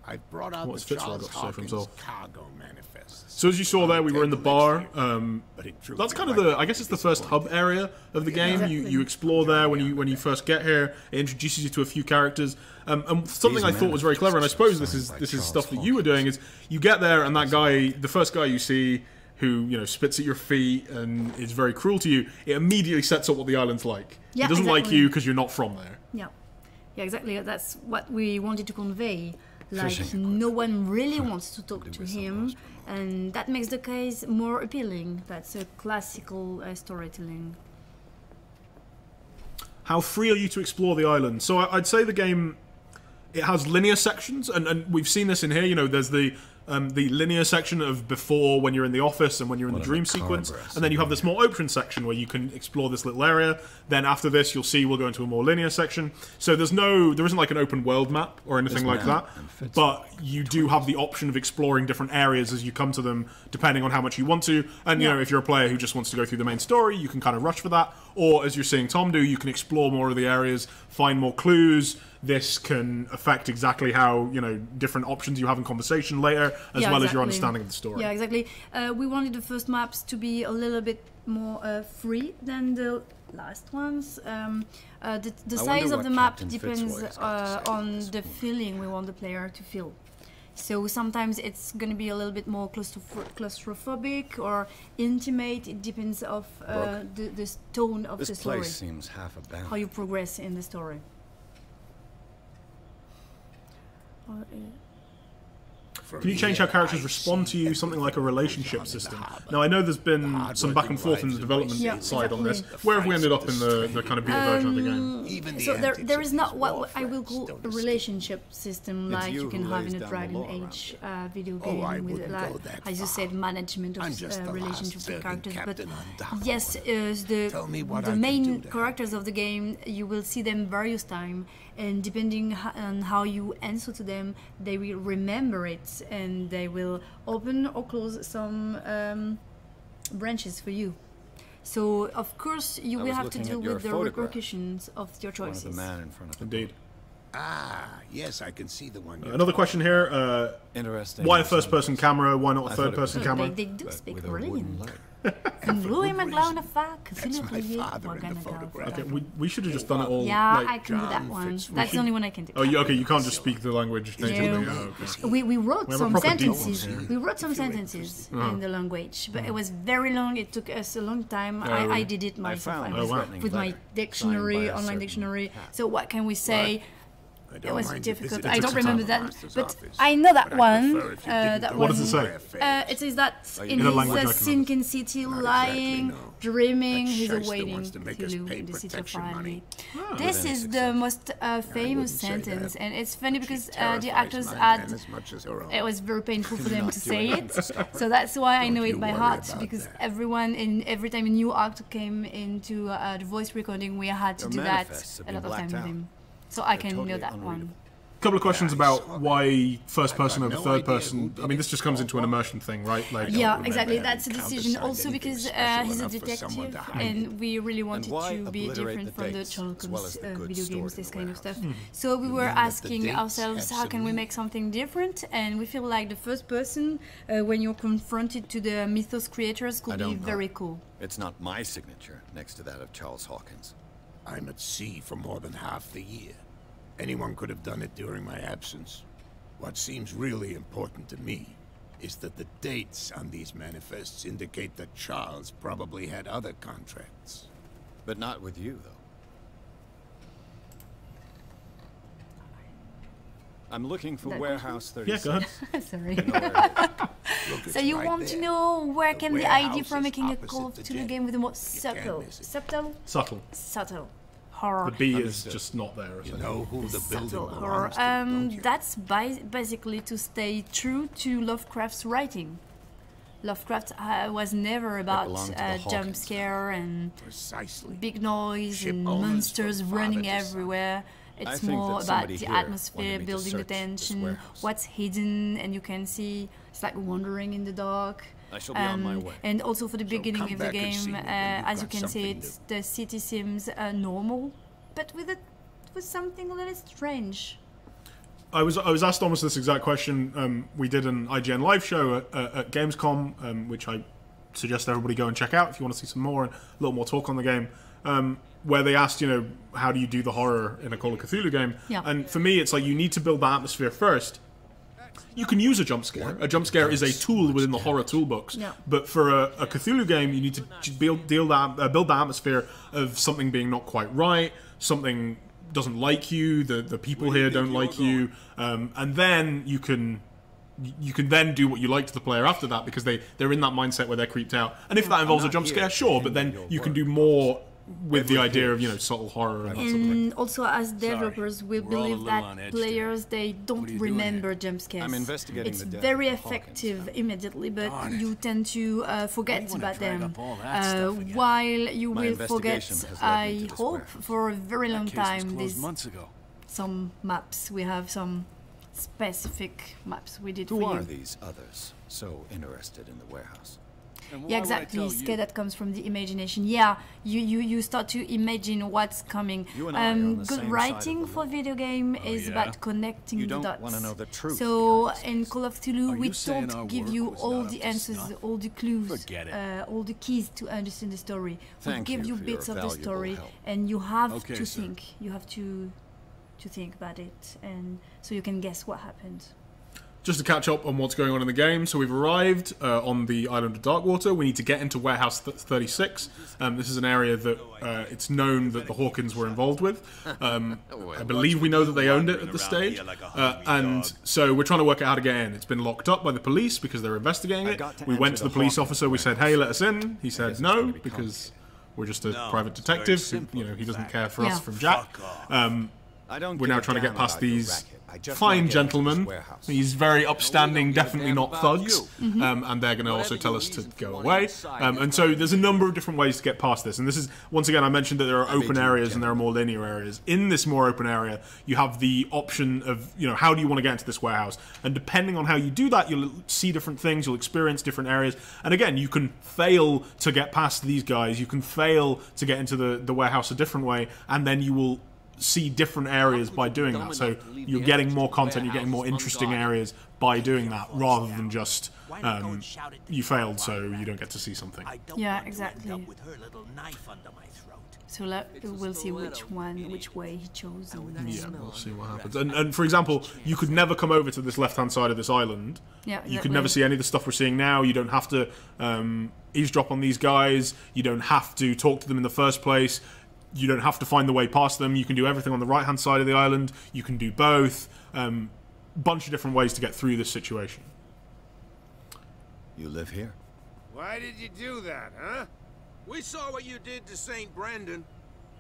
I brought out What's the Fitzroy Charles got to say for Hawkins himself? cargo manifest. So as you saw there, we were in the bar. But it drew That's me kind of right I guess it's the first hub area of the game. Exactly. You explore there when you first get here. It introduces you to a few characters. And something I thought was very clever, and I suppose this is stuff that you were doing, is you get there and that guy, the first guy you see, who spits at your feet and is very cruel to you, it immediately sets up what the island's like. Yeah, he doesn't like exactly. you because you're not from there. Yeah, exactly. That's what we wanted to convey. Like, Fishing no one really wants to talk to him, and that makes the case more appealing. That's a classical storytelling. How free are you to explore the island? So I'd say the game, it has linear sections, and we've seen this in here. There's the linear section of before, when you're in the office and when you're in the dream sequence, and then you have this more open section where you can explore this little area. Then after this, you'll see we'll go into a more linear section. So there isn't like an open world map or anything like that, but you do have the option of exploring different areas as you come to them, depending on how much you want to. And if you're a player who just wants to go through the main story, you can kind of rush for that. Or as you're seeing Tom do, you can explore more of the areas, find more clues. This can affect exactly how different options you have in conversation later, as well as your understanding of the story. Yeah, exactly. We wanted the first maps to be a little bit more free than the last ones. The size of what the map Captain depends Fitzroy has got to say on about this the feeling we want the player to feel. So sometimes it's going to be a little bit more claustrophobic or intimate. It depends of the tone of the This story, place seems half abandoned. how you progress in the story. Can you change how characters respond to you? Something like a relationship system. Now, I know there's been some back and forth in the development side on this. Where have we ended up in the kind of beta version of the game? So there is not what I will call a relationship system like you can have in a Dragon Age video game with, as you said, management of relationships with characters. But yes, the main characters of the game, you will see them various times, and depending on how you answer to them, they will remember it, and they will open or close some branches for you. So of course you I will was have to looking deal at your with the photograph. repercussions of your One of choices. the man in front of the Indeed. Ah, yes, I can see the one. Another question here. Interesting. Why a first-person camera? Why not a I thought it was third-person a- camera? They do but speak with a wooden brilliant. leg. Louis McGlowan fuck. That's my father in the photograph. Okay, we should have just done it all. Yeah, like, I can do that John one. Fitzroy. That's the only one I can do. Oh, okay. You can't just speak the language natively. No. Oh, okay. We wrote We have a some proper deep sentences. one. We wrote some sentences in the language, but it was very long. It took us a long time. really? I did it myself. found I a was threatening with my letter dictionary, signed by a online certain dictionary. Pat. So what can we say? I It don't was mind you difficult. visiting I don't the remember that, master's but office, I know that but I'd one. prefer if you didn't That go What does it into say? my affairs. It is that in In a language I his can sinking city, lying, no. dreaming, That he's shyster awaiting wants to make us Cthulhu pay in the city of protection money. Farley. This With is any the most famous wouldn't say sentence, that. and it's funny because She the terrifies actors my had. men as much as her own. It was very painful for Can you them not to do say anything it, to stop her? so that's why I Don't know it you by worry heart. about Because that. everyone, every time a new actor came into the voice recording, we had to Your do that manifests have a lot been of time blacked with out. him. So I They're can know totally that one. unreadable. Couple of questions Yeah, I about saw that. why first person I've over got third no idea person. who did I mean, this it. just comes into an immersion thing, right? Like, Yeah, remember exactly. having That's a decision. countersigned Also anything because special he's a enough for someone detective, to hide and we really wanted why to be obliterate different the from the dates Sherlock as well Holmes as the good video story games, in this the kind of warehouse? stuff. So we were mean that the asking dates ourselves, have how some can we meaning? make something different? And we feel like the first person, when you're confronted to the mythos creators, I could be don't know. very cool. It's not my signature next to that of Charles Hawkins. I'm at sea for more than half the year. Anyone could have done it during my absence. What seems really important to me is that the dates on these manifests indicate that Charles probably had other contracts. But not with you, though. I'm looking for That Warehouse yeah, 36. go ahead. Sorry. You know where it is. Look, So it's you right want to there. know where The can the warehouse idea for is making a opposite Call of the Cthulhu jet. game with the more You can't subtle, miss it. Subtle. subtle horror. The B is Understood. just not there. You know who the building Subtle belongs horror. to, don't you? That's basically to stay true to Lovecraft's writing. Lovecraft was never about belonged to the jump Hawkins scare and Precisely. big noise Ship and owners monsters from running father to son. everywhere. I It's think more that about somebody the here atmosphere, wanted me to building the search this tension, warehouse. what's hidden, and you can see it's like wandering in the dark. I shall be on my way. And also for the beginning come of the back and see game, me when you've as you got can see, something it's, the city seems normal, but with something a little strange. I was asked almost this exact question. We did an IGN live show at Gamescom, which I suggest everybody go and check out if you want to see some more and a little more talk on the game. Where they asked, how do you do the horror in a Call of Cthulhu game? Yeah. And for me, it's like you need to build the atmosphere first. You can use a jump scare. A jump scare is a tool within the horror toolbox. Yeah. But for a Cthulhu game, you need to build the atmosphere of something being not quite right, something doesn't like you, the people here don't like you, and then you can then do what you like to the player after that because they're in that mindset where they're creeped out. And if that involves a jump scare, sure, but then you can do more with the idea of subtle horror and that sort of thing. And also, as developers, we We're all a believe little on that edge players they don't are you doing remember jump scares. I'm investigating it's the death very of the Hawkins effective family. immediately, but Darn it. you tend to forget wanna about drag them. up all that stuff again? While you My will forget, investigation has led me to I this hope, warehouse. for a very long Case was time, closed these months ago. some maps. We have some specific maps we did Who for are you. these others so interested in the warehouse? And why Yeah, would I exactly. tell Scare you? that comes from the imagination. Yeah, you start to imagine what's coming. You and I are on the Good same side writing of the for law. video game is yeah? about connecting You the don't dots. wanna know the truth So behind in Call of Cthulhu, Are we you saying our don't give work you was all not up the to answers, snuff? all the clues, Forget it. all the keys to understand the story. Thank we give you you for bits your of the valuable story, help. and you have Okay, to sir. think. You have to think about it, and so you can guess what happened. Just to catch up on what's going on in the game, so we've arrived on the island of Darkwater. We need to get into Warehouse 36. This is an area that it's known that the Hawkins were involved with. I believe we know that they owned it at the stage. And so we're trying to work out how to get in. It's been locked up by the police because they're investigating it. got to We went enter to the the police Hawkins officer, we said, hey, let us in. He said it's no, gonna be because we're just a No, private it's very detective who, simple, he in doesn't fact. care for us Yeah. from Jack. Fuck off. I don't We're give now a trying to get damn past about your these racket. just fine wanna get into this gentlemen. warehouse. He's very upstanding, give a definitely damn not about thugs. you. And they're going to also Whatever tell you us to reason go for away. inside, And so there's a number of different ways to get past this. And this is, once again, I mentioned that there are open do, areas and there are more linear areas. In this more open area, you have the option of, how do you want to get into this warehouse? And depending on how you do that, you'll see different things, you'll experience different areas. And again, you can fail to get past these guys, you can fail to get into the warehouse a different way, and then you will see different areas by doing that. So you're getting more content, you're getting more interesting areas by doing that, rather than just you failed, so you don't get to see something. Yeah, exactly. So we'll see which way he chose. Yeah, we'll see what happens. And for example, you could never come over to this left-hand side of this island. Yeah, exactly. You could never see any of the stuff we're seeing now. You don't have to eavesdrop on these guys. You don't have to talk to them in the first place. You don't have to find the way past them. You can do everything on the right-hand side of the island. You can do both. Bunch of different ways to get through this situation. You live here? Why did you do that, huh? We saw what you did to St. Brendan.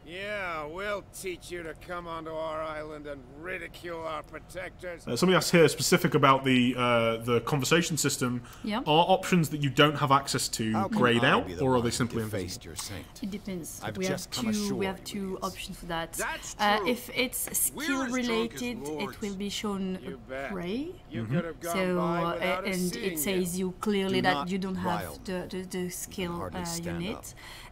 Yeah, we'll teach you to come onto our island and ridicule our protectors. Somebody asked here specific about the conversation system. Yeah. Are options that you don't have access to grayed out, or are they simply defaced invisible? your saint? It depends. I've We have just come two. ashore, We have two Julius. options for that. That's true. If it's We're skill as drunk as related, lords. it will be shown You bet. gray. You could have gone So by without us and seeing it says you clearly Do that not you don't have rile. the skill hardly stand unit. up.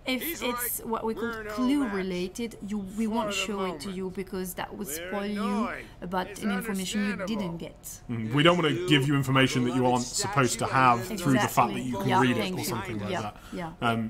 If He's it's right. what we call We're no clue match. related, we won't the show it to moment. you because that would We're spoil you annoying. about It's an information you didn't understandable. get. We don't want to give you information that you aren't supposed to have through the fact that you can Yeah, read it thank or you. something like Yeah, that. yeah.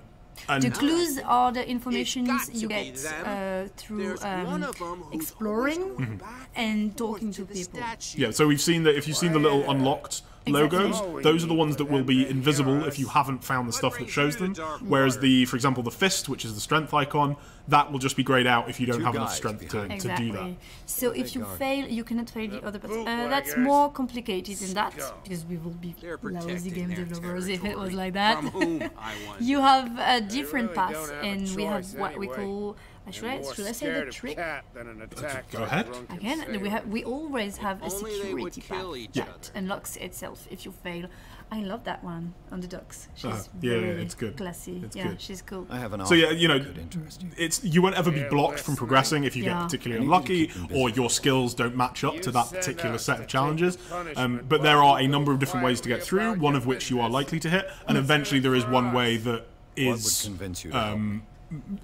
And The clues are the information got to you be get them. through There's one of 'em who's exploring always going back and forth talking to the people. statue. yeah, so we've seen that if you've seen the little unlocked logos, Exactly. those are the ones that will be invisible if you haven't found the stuff that shows them. Whereas for example, the fist, which is the strength icon, that will just be grayed out if you don't Two have enough guys strength to behind. do that. Exactly. So if you guard. fail, you cannot fail the other person. That's bootleggers. more complicated than that Scum. because we will be They're lousy protecting game their developers if it was territory. like that. From whom, I wonder. You have different really paths, don't have a and we have choice what we anyway. call. Should I More say the scared of trick? cat than an attack Go by ahead. drunken Again, sailor. we always have a Only they would security kill path each that other. unlocks itself if you fail. I love that one on the docks. She's Yeah, very it's good. Classy. It's yeah, good. she's cool. I have an So yeah, offer that could interest you. you won't ever be Yeah, blocked from listen. progressing if you get Yeah. particularly Anything to unlucky keep them or busy. your skills don't match up to You that send particular us set to of take challenges. the punishment But there while are a you number of go different ways to get quietly through. about One your of which you are business. likely to hit, and eventually there is one way that What would is convince you to help me?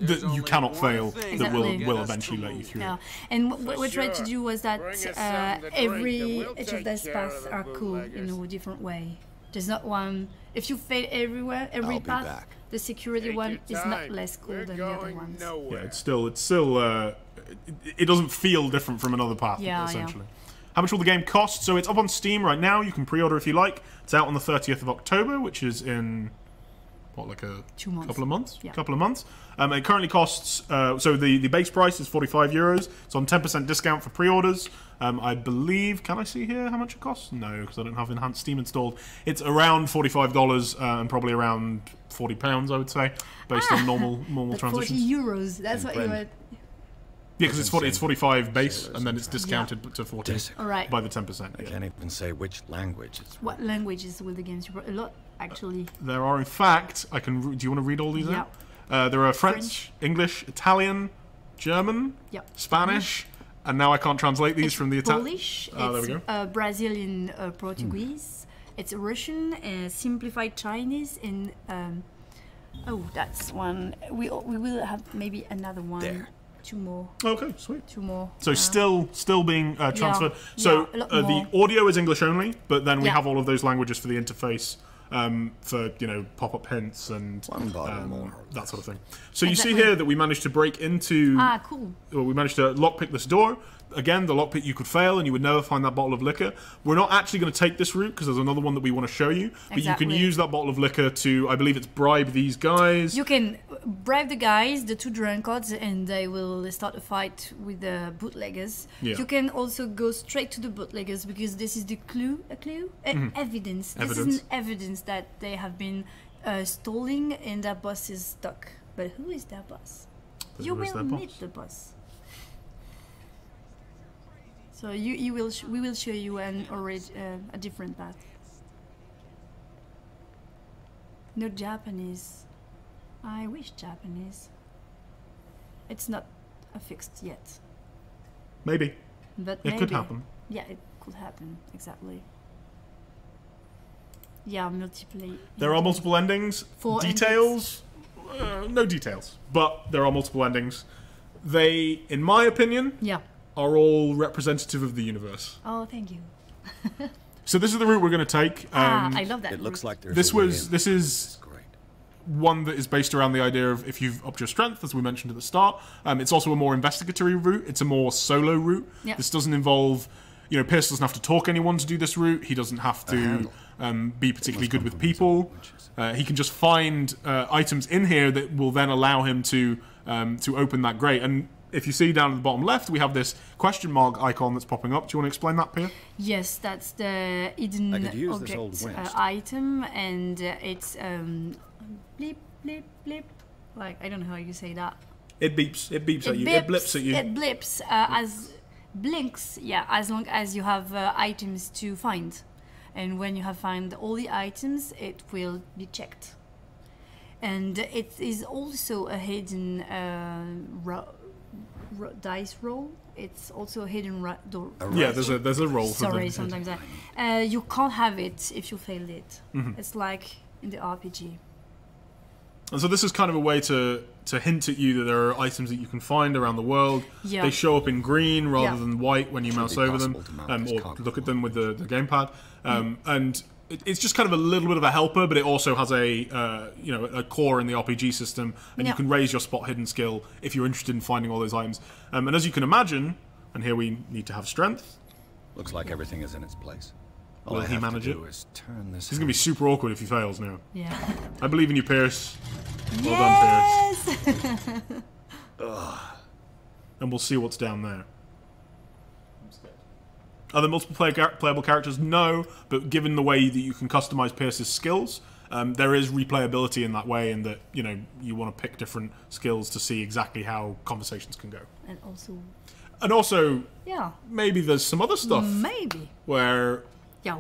that you only cannot one fail thing that will Exactly. will Get us eventually to let you move. through. Yeah, and what we tried to sure. do was that Bring us something to drink and every we'll each take of these care paths of the are cool in bootleggers. a different way. There's not one. If you fail everywhere, every I'll be path, back. the security Take one your is not time. less cool We're than the other going ones. Yeah, nowhere. it's still it doesn't feel different from another path, Yeah, essentially. How much will the game cost? So it's up on Steam right now. You can pre-order if you like. It's out on the 30th of October, which is in what, like a 2 months. couple of months? Yeah. Couple of months. It currently costs, so the base price is €45. It's on 10% discount for pre-orders. I believe, can I see here how much it costs? No, because I don't have enhanced Steam installed. It's around $45 and probably around £40, I would say, based on normal But 40 transitions. euros, that's And what you Brendan. were. Yeah, because it's 45 base, Sailors and then it's discounted to 40 All right. by the 10%. I Yeah. can't even say which language it's What languages will the games you brought? A lot, actually. There are, in fact, do you want to read all these Yeah. out? There are French, English, Italian, German, Yep. Spanish, and now I can't translate these from the Italian. Polish, Ah, there it's we go. Brazilian, Portuguese, it's Russian, simplified Chinese, and oh, that's one. We will have maybe another one. There. Two more. Okay, sweet. Two more. So still being transferred. yeah, So a lot the more. audio is English only, but then we Yeah. have all of those languages for the interface. For pop-up hints and One bottle more. that sort of thing. So you Exactly. see here that we managed to break into. Ah, cool. Well, we managed to lockpick this door. Again, the lockpick you could fail and you would never find that bottle of liquor. We're not actually going to take this route because there's another one that we want to show you. But you Exactly. can use that bottle of liquor to, I believe it's bribe these guys. You can bribe the guys, the two drunkards, and they will start a fight with the bootleggers. Yeah. You can also go straight to the bootleggers because this is the evidence. This Evidence. is an evidence that they have been stealing and their boss is stuck. But who is their boss? You Who is will their meet boss? the boss. So we will show you a different path. No Japanese. I wish Japanese. It's not fixed yet. Maybe. But It could happen. Yeah, it could happen, exactly. Yeah, multiple. There are multiple endings. 4 details? No details. But there are multiple endings. They, in my opinion, Yeah. are all representative of the universe. Oh, thank you. So this is the route we're going to take. I love that. It looks route. like there's This a way was in. this is Great. one that is based around the idea of if you've upped your strength, as we mentioned at the start. It's also a more investigatory route. It's a more solo route. Yeah. This doesn't involve, Pierce doesn't have to talk anyone to do this route. He doesn't have to be particularly good with people. He can just find items in here that will then allow him to open that grate. And if you see down at the bottom left, we have this question mark icon that's popping up. Do you want to explain that, Pierre? Yes, that's the hidden I could use this old object winch. item, and it's bleep bleep bleep. Like, I don't know how you say that. It beeps. It beeps at you. It blips at you. It blips as blinks. Yeah, as long as you have items to find, and when you have found all the items, it will be checked. And it is also a hidden dice roll. It's also a hidden door. Yeah, there's a roll for Sorry, them. sometimes you can't have it if you failed it. Mm-hmm. It's like in the RPG. And so this is kind of a way to hint at you that there are items that you can find around the world. Yeah. They show up in green rather Yeah. than white when you Should mouse be over them, possible to mount this or cog look at them with the gamepad. Mm. And it's just kind of a little bit of a helper, but it also has a core in the RPG system, and you Yeah. can raise your spot hidden skill if you're interested in finding all those items. And as you can imagine, and here we need to have strength. Looks like everything is in its place. All Will I he have manage to it? do is turn this. This is going to be super awkward if he fails now. Yeah. I believe in you, Pierce. Well done, Pierce. Yes. And we'll see what's down there. Are there multiple playable characters? No, but given the way that you can customize Pierce's skills, there is replayability in that way, in that you want to pick different skills to see exactly how conversations can go. And also, yeah, maybe there's some other stuff maybe where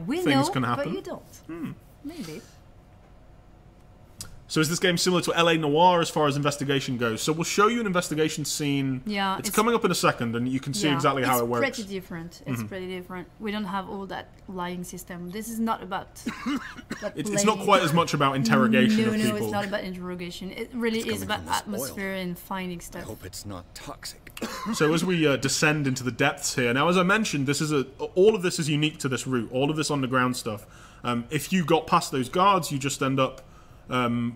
we things know, can happen. but you don't. Maybe. So is this game similar to LA Noire as far as investigation goes? So we'll show you an investigation scene. Yeah, it's coming up in a second, and you can see exactly how it works. It's pretty different. It's pretty different. We don't have all that lying system. This is not about. It's not quite as much about interrogation of people. No, it's not about interrogation. It really is about atmosphere and finding stuff. I hope it's not toxic. So as we descend into the depths here, now as I mentioned, all of this is unique to this route. All of this underground stuff. If you got past those guards, you just end up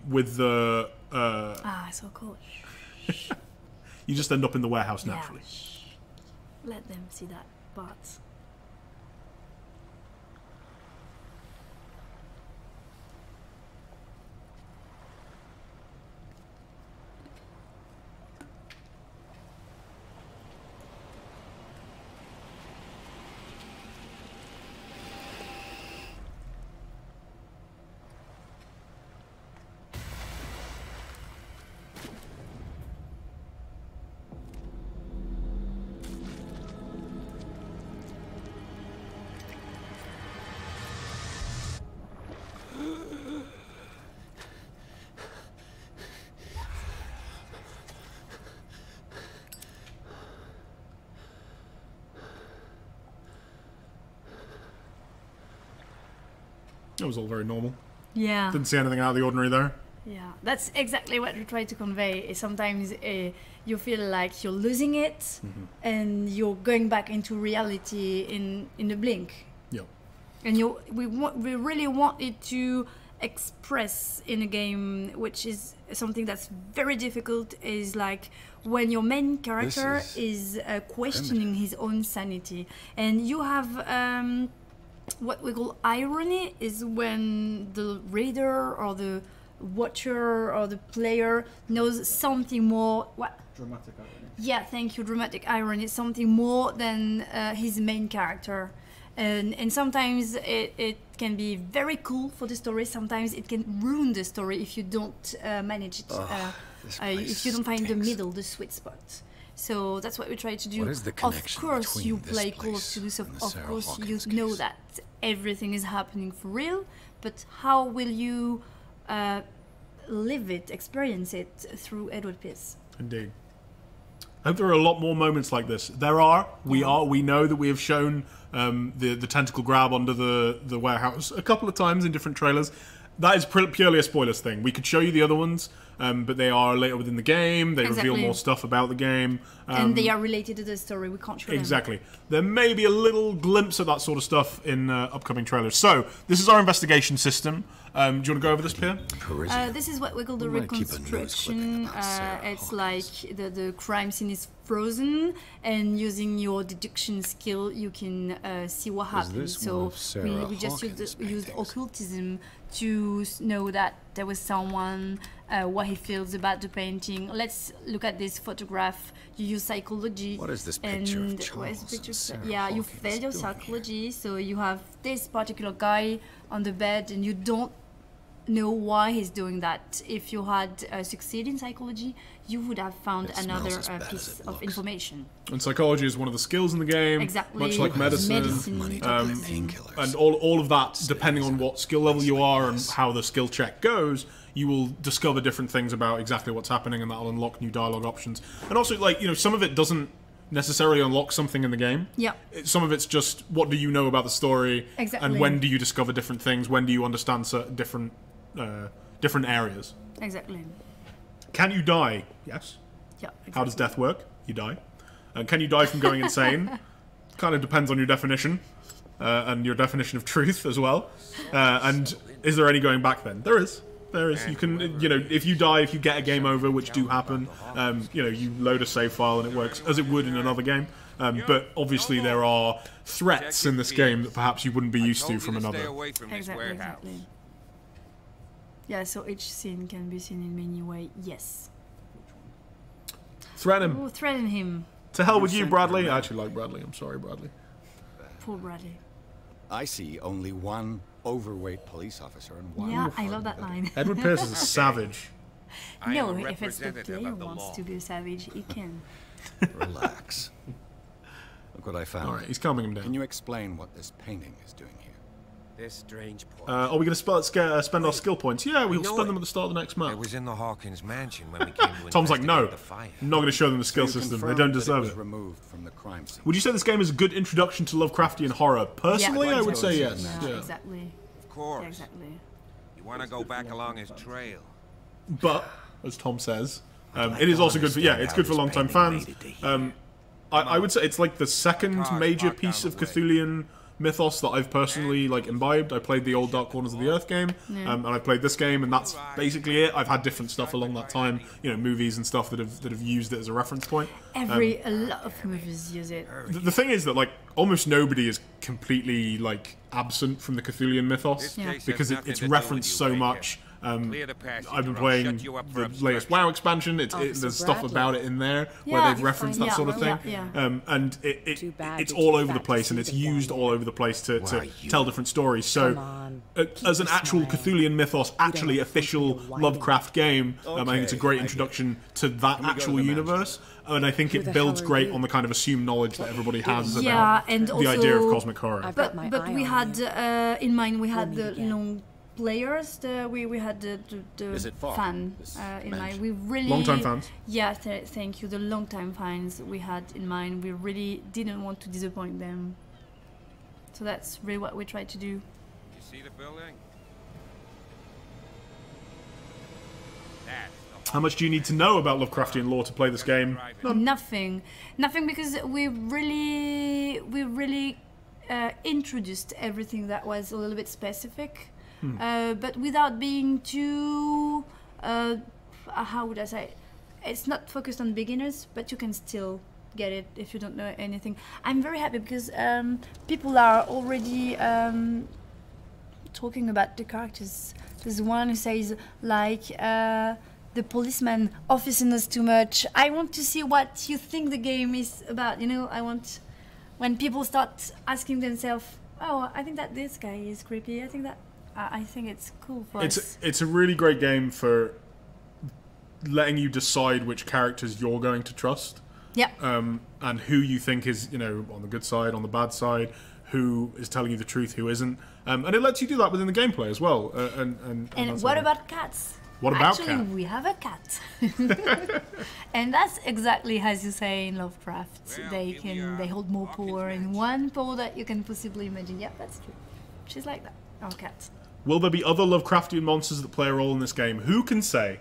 with the. So cool. You just end up in the warehouse naturally. Yeah. Let them see that part. It was all very normal. Yeah. Didn't see anything out of the ordinary there. Yeah, that's exactly what we try to convey. Sometimes you feel like you're losing it, and you're going back into reality in a blink. Yeah. And we really want it to express in a game, which is something that's very difficult, is like when your main character is questioning his own sanity, and you have what we call irony, is when the reader or the watcher or the player knows something more. What? Dramatic irony. Yeah, thank you. Dramatic irony, something more than his main character. And sometimes it can be very cool for the story. Sometimes it can ruin the story if you don't manage it. If you don't find the middle, the sweet spot. So that's what we try to do. What is the connection of course, between you this play Call of place Cthulhu, so and the of Sarah course Hawkins you know case? that everything is happening for real. But how will you live it, experience it through Edward Pierce? Indeed. I hope there are a lot more moments like this. There are. We know that we have shown the tentacle grab under the warehouse a couple of times in different trailers. That is purely a spoilers thing. We could show you the other ones, but they are later within the game. They reveal more stuff about the game. And they are related to the story. We can't show them. Exactly. There may be a little glimpse of that sort of stuff in upcoming trailers. So, this is our investigation system. Do you want to go over this, Pierre? This is what we call the We might keep a nose reconstruction. clipping about Sarah It's Hawkins. like the crime scene is frozen, and using your deduction skill, you can see what happened. this one So of Sarah we just Hawkins' used paintings? occultism to know that there was someone, what he feels about the painting. Let's look at this photograph. You use psychology. What is this picture of and Charles what is the and picture? Sarah Yeah, you Hawkins fail your doing here? psychology, so you have this particular guy on the bed, and you don't know why he's doing that. If you had succeeded in psychology, you would have found It smells another as bad as piece it of looks. information. And psychology is one of the skills in the game. Exactly. Much like medicine. Money to buy painkillers. And all of that, depending on what skill level you are and how the skill check goes, you will discover different things about exactly what's happening, and that'll unlock new dialogue options. And also, like, some of it doesn't necessarily unlock something in the game. Yeah. Some of it's just, what do you know about the story? Exactly. And when do you discover different things? When do you understand certain different areas? Exactly. Can you die? Yes. Yeah. Exactly. How does death work? You die. Can you die from going insane? Kind of depends on your definition, and your definition of truth as well. And is there any going back then? There is. There is. You can, if you die, if you get a game over, which do happen, you load a save file and it works as it would in another game. But obviously there are threats in this game that perhaps you wouldn't be used to from another. Exactly. Yeah, so each scene can be seen in many ways. Yes. Threaten him. Oh, threaten him. To hell with you, Bradley. I actually like Bradley. I'm sorry, Bradley. Poor Bradley. I see only one overweight police officer and one. Yeah, I love that line. Edward Pierce is a savage. No, if it's the player wants to be a savage, he can. Relax. Look what I found. All right, he's calming him Can down. you explain what this painting is doing here? This strange point. Are we going to spend our skill points? Yeah, we'll know spend it. them at the start of the next map. It was in the Hawkins mansion when we came to Tom's like, no, investigate the fire. I'm not going to show them the skill You system. They confirmed don't that deserve was it. removed from the crime scene. Would you say this game is a good introduction to Lovecraftian horror? Personally, I would say yes. Yeah, Yeah. exactly. Of course. Yeah, exactly. You want to go back along his trail. But, as Tom says, it is also good for, it's good for long-time fans. I would say it's like the second major piece of Cthulhian mythos that I've personally imbibed. I played the old Dark Corners of the Earth game, and I played this game, and that's basically it. I've had different stuff along that time, movies and stuff that have used it as a reference point. A lot of movies use it. The thing is that almost nobody is completely absent from the Cthulhian mythos Yeah. because it's referenced so much. I've been playing the latest WoW expansion. There's stuff about it in there where Yeah, they've referenced that yeah, sort of thing, yeah. and Too bad it's you're all too over the fat to place, and see it's the used game. all over the place to you- tell different stories. So, Come on. as an Keep your actual smile. Cthulhian mythos, actually have something official to whine Lovecraft game, I think it's a great I get it. introduction to that go to actual the universe, and I think Who it the builds hell are great you? on the kind of assumed knowledge that everybody has Yeah, about and the also idea of cosmic horror. I've got my But eye we on had you. in mind we had meet the again. long players. We had the Is it far, fan this in mansion? mind. We really Long-time fans. Yeah, thank you. The long time fans we had in mind. We really didn't want to disappoint them. So that's really what we tried to do. You see the building? That's the How much do you need to know about Lovecraftian lore to play this game? Nothing because we really introduced everything that was a little bit specific, but without being too how would I say, it's not focused on beginners, but you can still get it if you don't know anything. I'm very happy because people are already talking about the characters. There's one who says the policeman officing us too much. I want to see what you think the game is about. I want when people start asking themselves, "Oh, I think that this guy is creepy. I think it's cool for us." It's a really great game for letting you decide which characters you're going to trust. Yeah. And who you think is, you know, on the good side, on the bad side, who is telling you the truth, who isn't. And it lets you do that within the gameplay as well. And what about cats? What about Actually, cat? we have a cat. And that's exactly as you say in Lovecraft. Well, They here we are, they hold more Hawkins power in Mansion. one paw that you can possibly imagine. Yeah, that's true. She's like that. Our cat. Will there be other Lovecraftian monsters that play a role in this game? Who can say?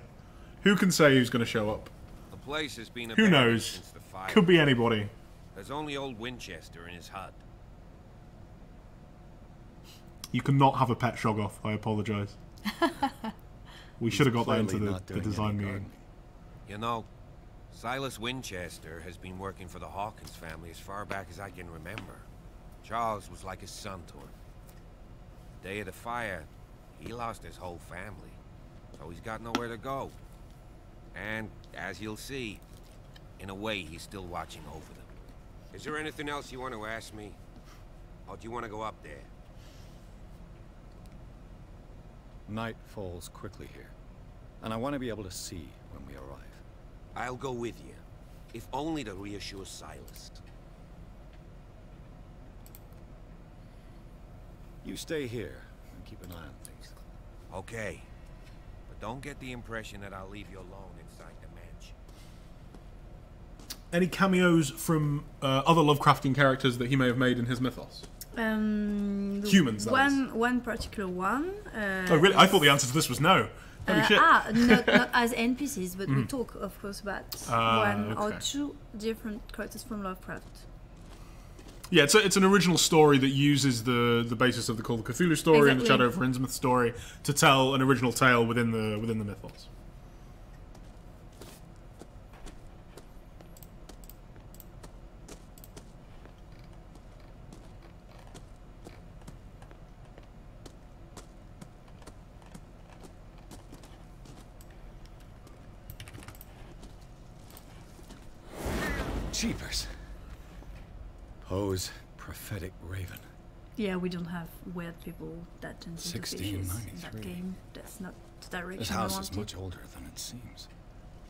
Who can say who's going to show up? The place has been Who abandoned knows? since the fire. Could be anybody. There's only old Winchester in his hut. You cannot have a pet Shoggoth. I apologise. We should have got that into Clearly the not doing design any meeting. gardening. You know, Silas Winchester has been working for the Hawkins family as far back as I can remember. Charles was like his son to him. The day of the fire, he lost his whole family, so he's got nowhere to go. And, as you'll see, in a way, he's still watching over them. Is there anything else you want to ask me? Or do you want to go up there? Night falls quickly here, and I want to be able to see when we arrive. I'll go with you, if only to reassure Silas. You stay here and keep an eye on things. Okay. But don't get the impression that I'll leave you alone inside the mansion. Any cameos from other Lovecraftian characters that he may have made in his mythos? Humans, that is. One particular one. Oh, really? I thought the answer to this was no. Holy shit. Not as NPCs, but we talk, of course, about one or okay. two different characters from Lovecraft. Yeah, it's an original story that uses the basis of the Call of Cthulhu story and the Exactly. Shadow over Innsmouth story to tell an original tale within the mythos. Jeepers. Poe's prophetic raven. Yeah, we don't have weird people that turns into fishes in that 1693. game. That's not the direction This we house is wanted. much older than it seems.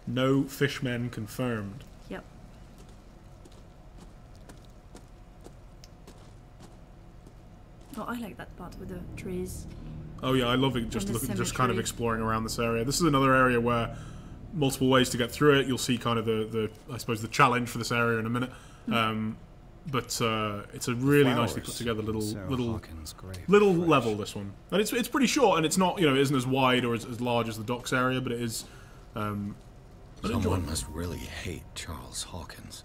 No fishmen confirmed. Yep. Oh, I like that part with the trees. Oh yeah, I love it. Just And the looking, just kind of cemetery. exploring around this area. This is another area where multiple ways to get through it. You'll see kind of the I suppose the challenge for this area in a minute. But it's a really nicely put together Sarah Hawkins' grave. little Fresh. level, this one, and it's pretty short, and it's not, you know, it isn't as wide or as large as the docks area, but it is. Someone must really hate Charles Hawkins.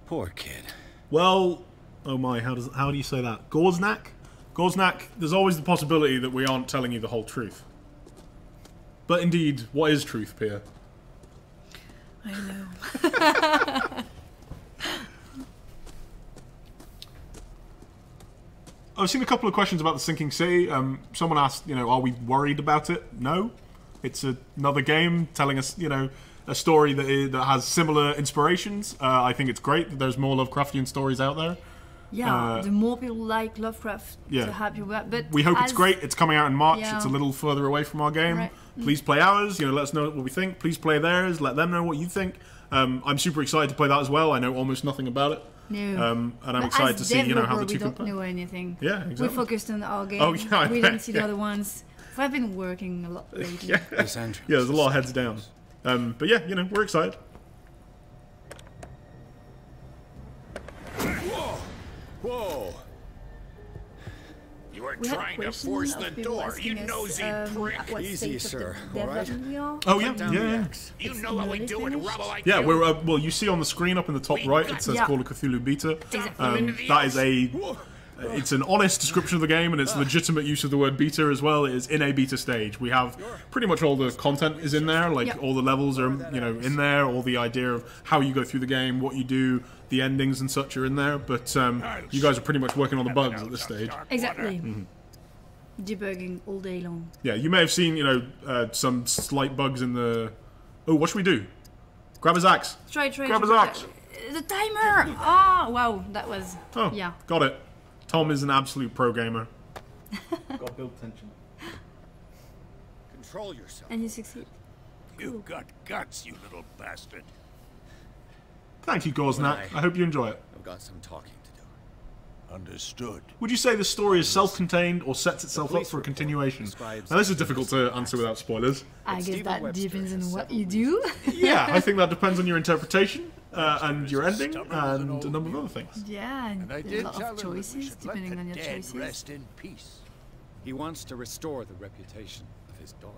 Poor kid. Well, oh my, how do you say that? Gorznak? Gorznak, there's always the possibility that we aren't telling you the whole truth. But indeed, what is truth, Pia? I know. I've seen a couple of questions about the sinking city. Someone asked, you know, are we worried about it? No. It's another game telling us, you know, a story that has similar inspirations. I think it's great that there's more Lovecraftian stories out there. Yeah, the more people like Lovecraft, yeah. the happier we are. But We hope it's great. It's coming out in March. Yeah. It's a little further away from our game. Right. Please play ours. You know, let us know what we think. Please play theirs. Let them know what you think. I'm super excited to play that as well. I know almost nothing about it. No. And I'm But excited as to see, you know, how the developer, two we don't compare. know anything. Yeah, exactly. We focused on our game. Oh, yeah, I we bet, didn't see yeah. the other ones. We've been working a lot lately. Yeah. This entrance Yeah, there's a lot of is heads down. But yeah, you know, we're excited. Whoa! You were We had a trying to question force of the people door, asking you us, nosy at prick. what Easy, state sir, of the all right? development we are. Oh yeah, Down the yeah. axe. You It's know what we nearly do with a finished. rebel like Yeah, you. we're well. You see on the screen up in the top right, it says Yeah. Call of Cthulhu Beta. Exactly. That is it's an honest description of the game, and it's legitimate use of the word beta as well. It is in a beta stage. We have pretty much all the content is in there, like Yeah. all the levels are, you know, in there. All the idea of how you go through the game, what you do, the endings and such are in there. But you guys are pretty much working on the bugs at this stage. Exactly. Mm-hmm. Debugging all day long. Yeah, you may have seen, you know, some slight bugs in the. Oh, what should we do? Grab his axe. Try. Grab his axe. The timer! Oh, wow, that was... Oh, Yeah. got it. Tom is an absolute pro gamer. Got build tension. control yourself. And you succeed. You've got guts, you little bastard. Thank you, Gorznak. I hope you enjoy it. I've got some talking to do. Understood. Would you say the story is self-contained or sets itself up for a continuation? Now, this is difficult to answer without spoilers. I guess Stephen that Webster depends on has what several you do. Yeah, I think that depends on your interpretation and your ending and a number of other things. Yeah, and And I a did lot tell of him that we choices should let depending the on your dead choices. rest in peace. He wants to restore the reputation of his daughter.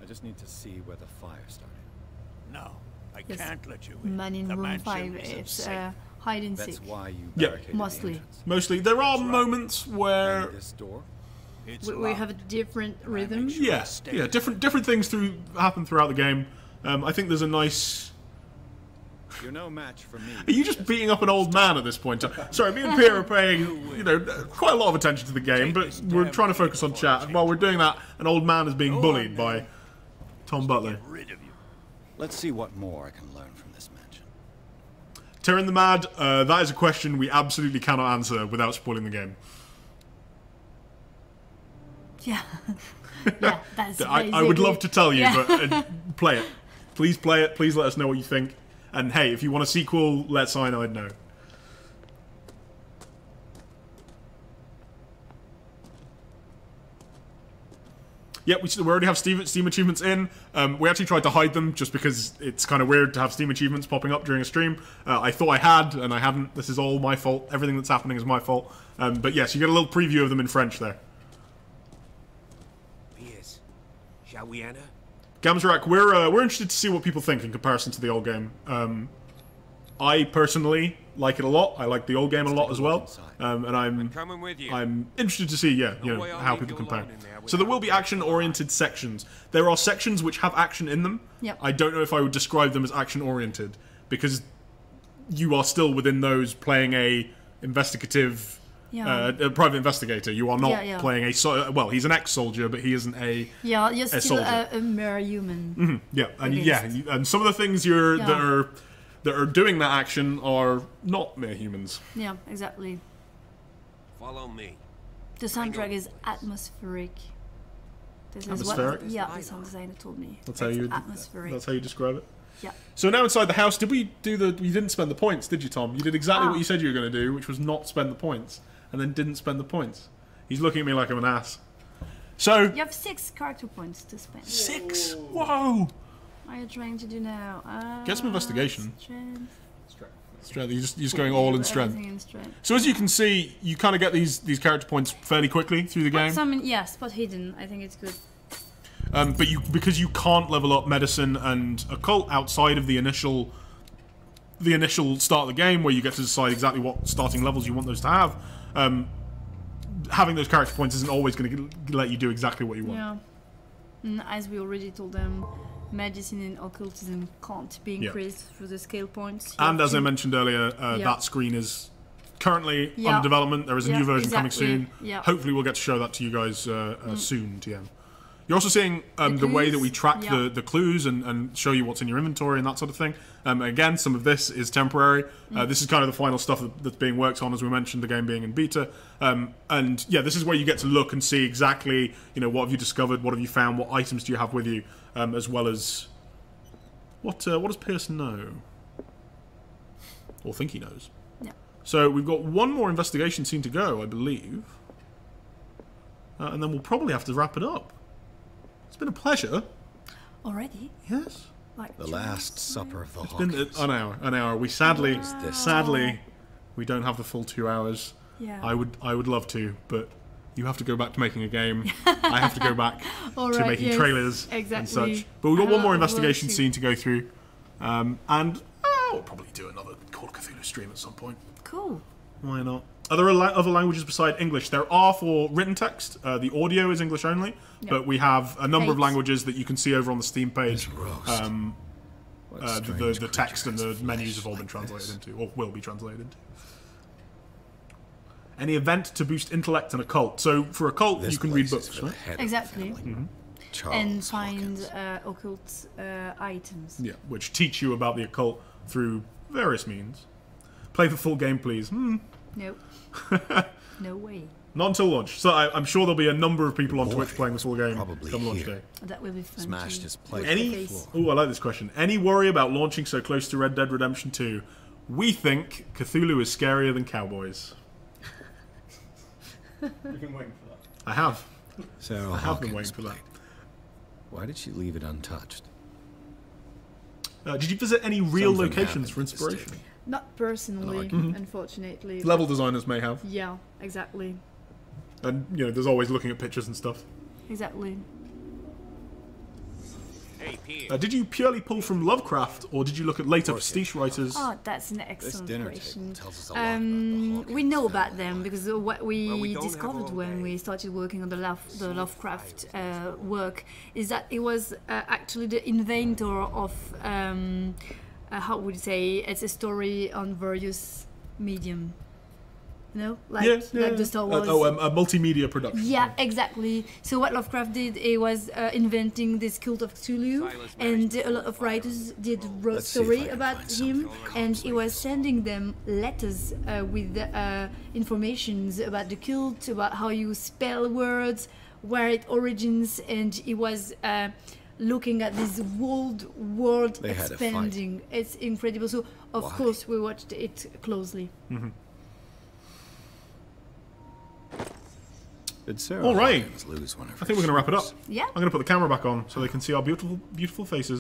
I just need to see where the fire started. No, I Yes. can't let you in. Man in The room mansion 5, is it's safe. hide and That's seek. why you Yeah. barricaded Mostly. the entrance. Mostly, there are That's right. moments where, And this door? It's We have a locked. different rhythm. yeah, different things happen throughout the game. I think there's a nice. You're no match for me. Are you just beating up an old man at this point? Sorry, me and Pierre are paying, quite a lot of attention to the game, but we're trying to focus on chat. And while we're doing that, an old man is being bullied by Tom Butler. Get rid of you. Let's see what more I can learn from this mansion. Tyrion the Mad, that is a question we absolutely cannot answer without spoiling the game. Yeah. Yeah, that's I would love to tell you, Yeah. but play it. Please play it. Please let us know what you think. And hey, if you want a sequel, let Cyanide know. Yep, we already have Steam achievements in. We actually tried to hide them just because it's kind of weird to have Steam achievements popping up during a stream. I thought I had, and I hadn't. This is all my fault. Everything that's happening is my fault. But yes, you get a little preview of them in French there. Yes. Shall we enter? Gamzerak, we're interested to see what people think in comparison to the old game. I personally like it a lot. I like the old game a lot as well, and I'm Coming with you. interested to see way, I'll how leave people you compare. alone in there So there without will be action-oriented sections. There are sections which have action in them. Yep. I don't know if I would describe them as action-oriented because you are still within those playing a investigative. Yeah. A private investigator. You are not Yeah, yeah. playing well, he's an ex-soldier, but he isn't a Yeah, you're still soldier. a mere human. yeah, and Against. and some of the things that are doing that action are not mere humans. Yeah, exactly. Follow me. The soundtrack is atmospheric. This is Atmospheric? what the sound designer told me. That's how It's you. atmospheric. That's how you describe it. Yeah. So now inside the house, did we do the? You didn't spend the points, did you, Tom? You did exactly Ah. what you said you were going to do, which was not spend the points, and then didn't spend the points. He's looking at me like I'm an ass. So You have 6 character points to spend. 6. Whoa. What are you trying to do now? Get some investigation. Strength. Strength. You're just going all in strength. Everything in strength. So as you can see, you kind of get these character points fairly quickly through the game. Some, yeah, spot hidden. I think it's good. But because you can't level up medicine and occult outside of the initial start of the game, where you get to decide exactly what starting levels you want those to have. Having those character points isn't always going to let you do exactly what you want. Yeah. And as we already told them, medicine and occultism can't be increased through the scale points. You And have as I to- mentioned earlier, that screen is currently Yeah. under development. There is a Yeah, new version coming exactly. soon. Yeah. Hopefully, we'll get to show that to you guys soon, TM. You're also seeing the way that clues? we track Yeah. the clues and show you what's in your inventory and that sort of thing. Again, some of this is temporary. This is kind of the final stuff that's being worked on, as we mentioned, the game being in beta. And yeah, this is where you get to look and see exactly, what have you discovered, what have you found, what items do you have with you, as well as what does Pierce know? Or think he knows. Yeah. So we've got one more investigation scene to go, I believe. And then we'll probably have to wrap it up. It's been a pleasure. Already? Yes. Like The Last Supper of the It's been Hawkins. an hour. We sadly, Wow. we don't have the full 2 hours. Yeah. I would love to, but you have to go back to making a game. I have to go back to Alright, making yes, trailers and exactly. such. But we've got one more I'll investigation work scene to go through. And we'll probably do another Call of Cthulhu stream at some point. Cool. Why not? Are there other languages beside English? There are for written text. The audio is English only, but we have a number of 8. languages that you can see over on the Steam page. Roast. What The strange text and the creature has menus flesh have all been like translated this. into, or will be translated into. Any event to boost intellect and occult. So for occult, This you can read place is books, for the right? head of the Exactly. family. Charles And find Hawkins. occult items. Yeah, which teach you about the occult through various means. Play the full game, please. Nope. No way. Not until launch. So I'm sure there'll be a number of people on Boy, Twitch playing this full game probably come launch here. day. That will be fun. Smashed to his plate. look at the Any? face. Oh, I like this question. Any worry about launching so close to Red Dead Redemption 2? We think Cthulhu is scarier than cowboys. You've been waiting for that. I have. Sarah I have been Hawkins' waiting for that. plate. Why did she leave it untouched? Did you visit any real Something locations for happened to this inspiration? table. Not personally, Mm-hmm. unfortunately. Level designers may have. Yeah, exactly. And, you know, there's always looking at pictures and stuff. Exactly. Hey, Pierre. Did you purely pull from Lovecraft, or did you look at later prestige writers? Oh, that's an This excellent dinner question. table tells us a lot about the Hawkins We know about family. them because what we Well, we don't have discovered all when day. we started working on the Lovecraft work is that it was actually the inventor of how would you say, it's a story on various medium. You know, like the Star Wars. A multimedia production. Yeah, exactly. So what Lovecraft did, he was inventing this cult of Cthulhu, and a lot of writers wrote Let's see if I story can about find him, something and he was sending them letters with informations about the cult, about how you spell words, where it origins, and he was looking at this world They had a fight. expanding. It's incredible. So of Why? course we watched it closely. Did Sarah All right. Hawkins lose one of I her think we're going to wrap it up. shoes? Yeah. I'm going to put the camera back on so they can see our beautiful, beautiful faces.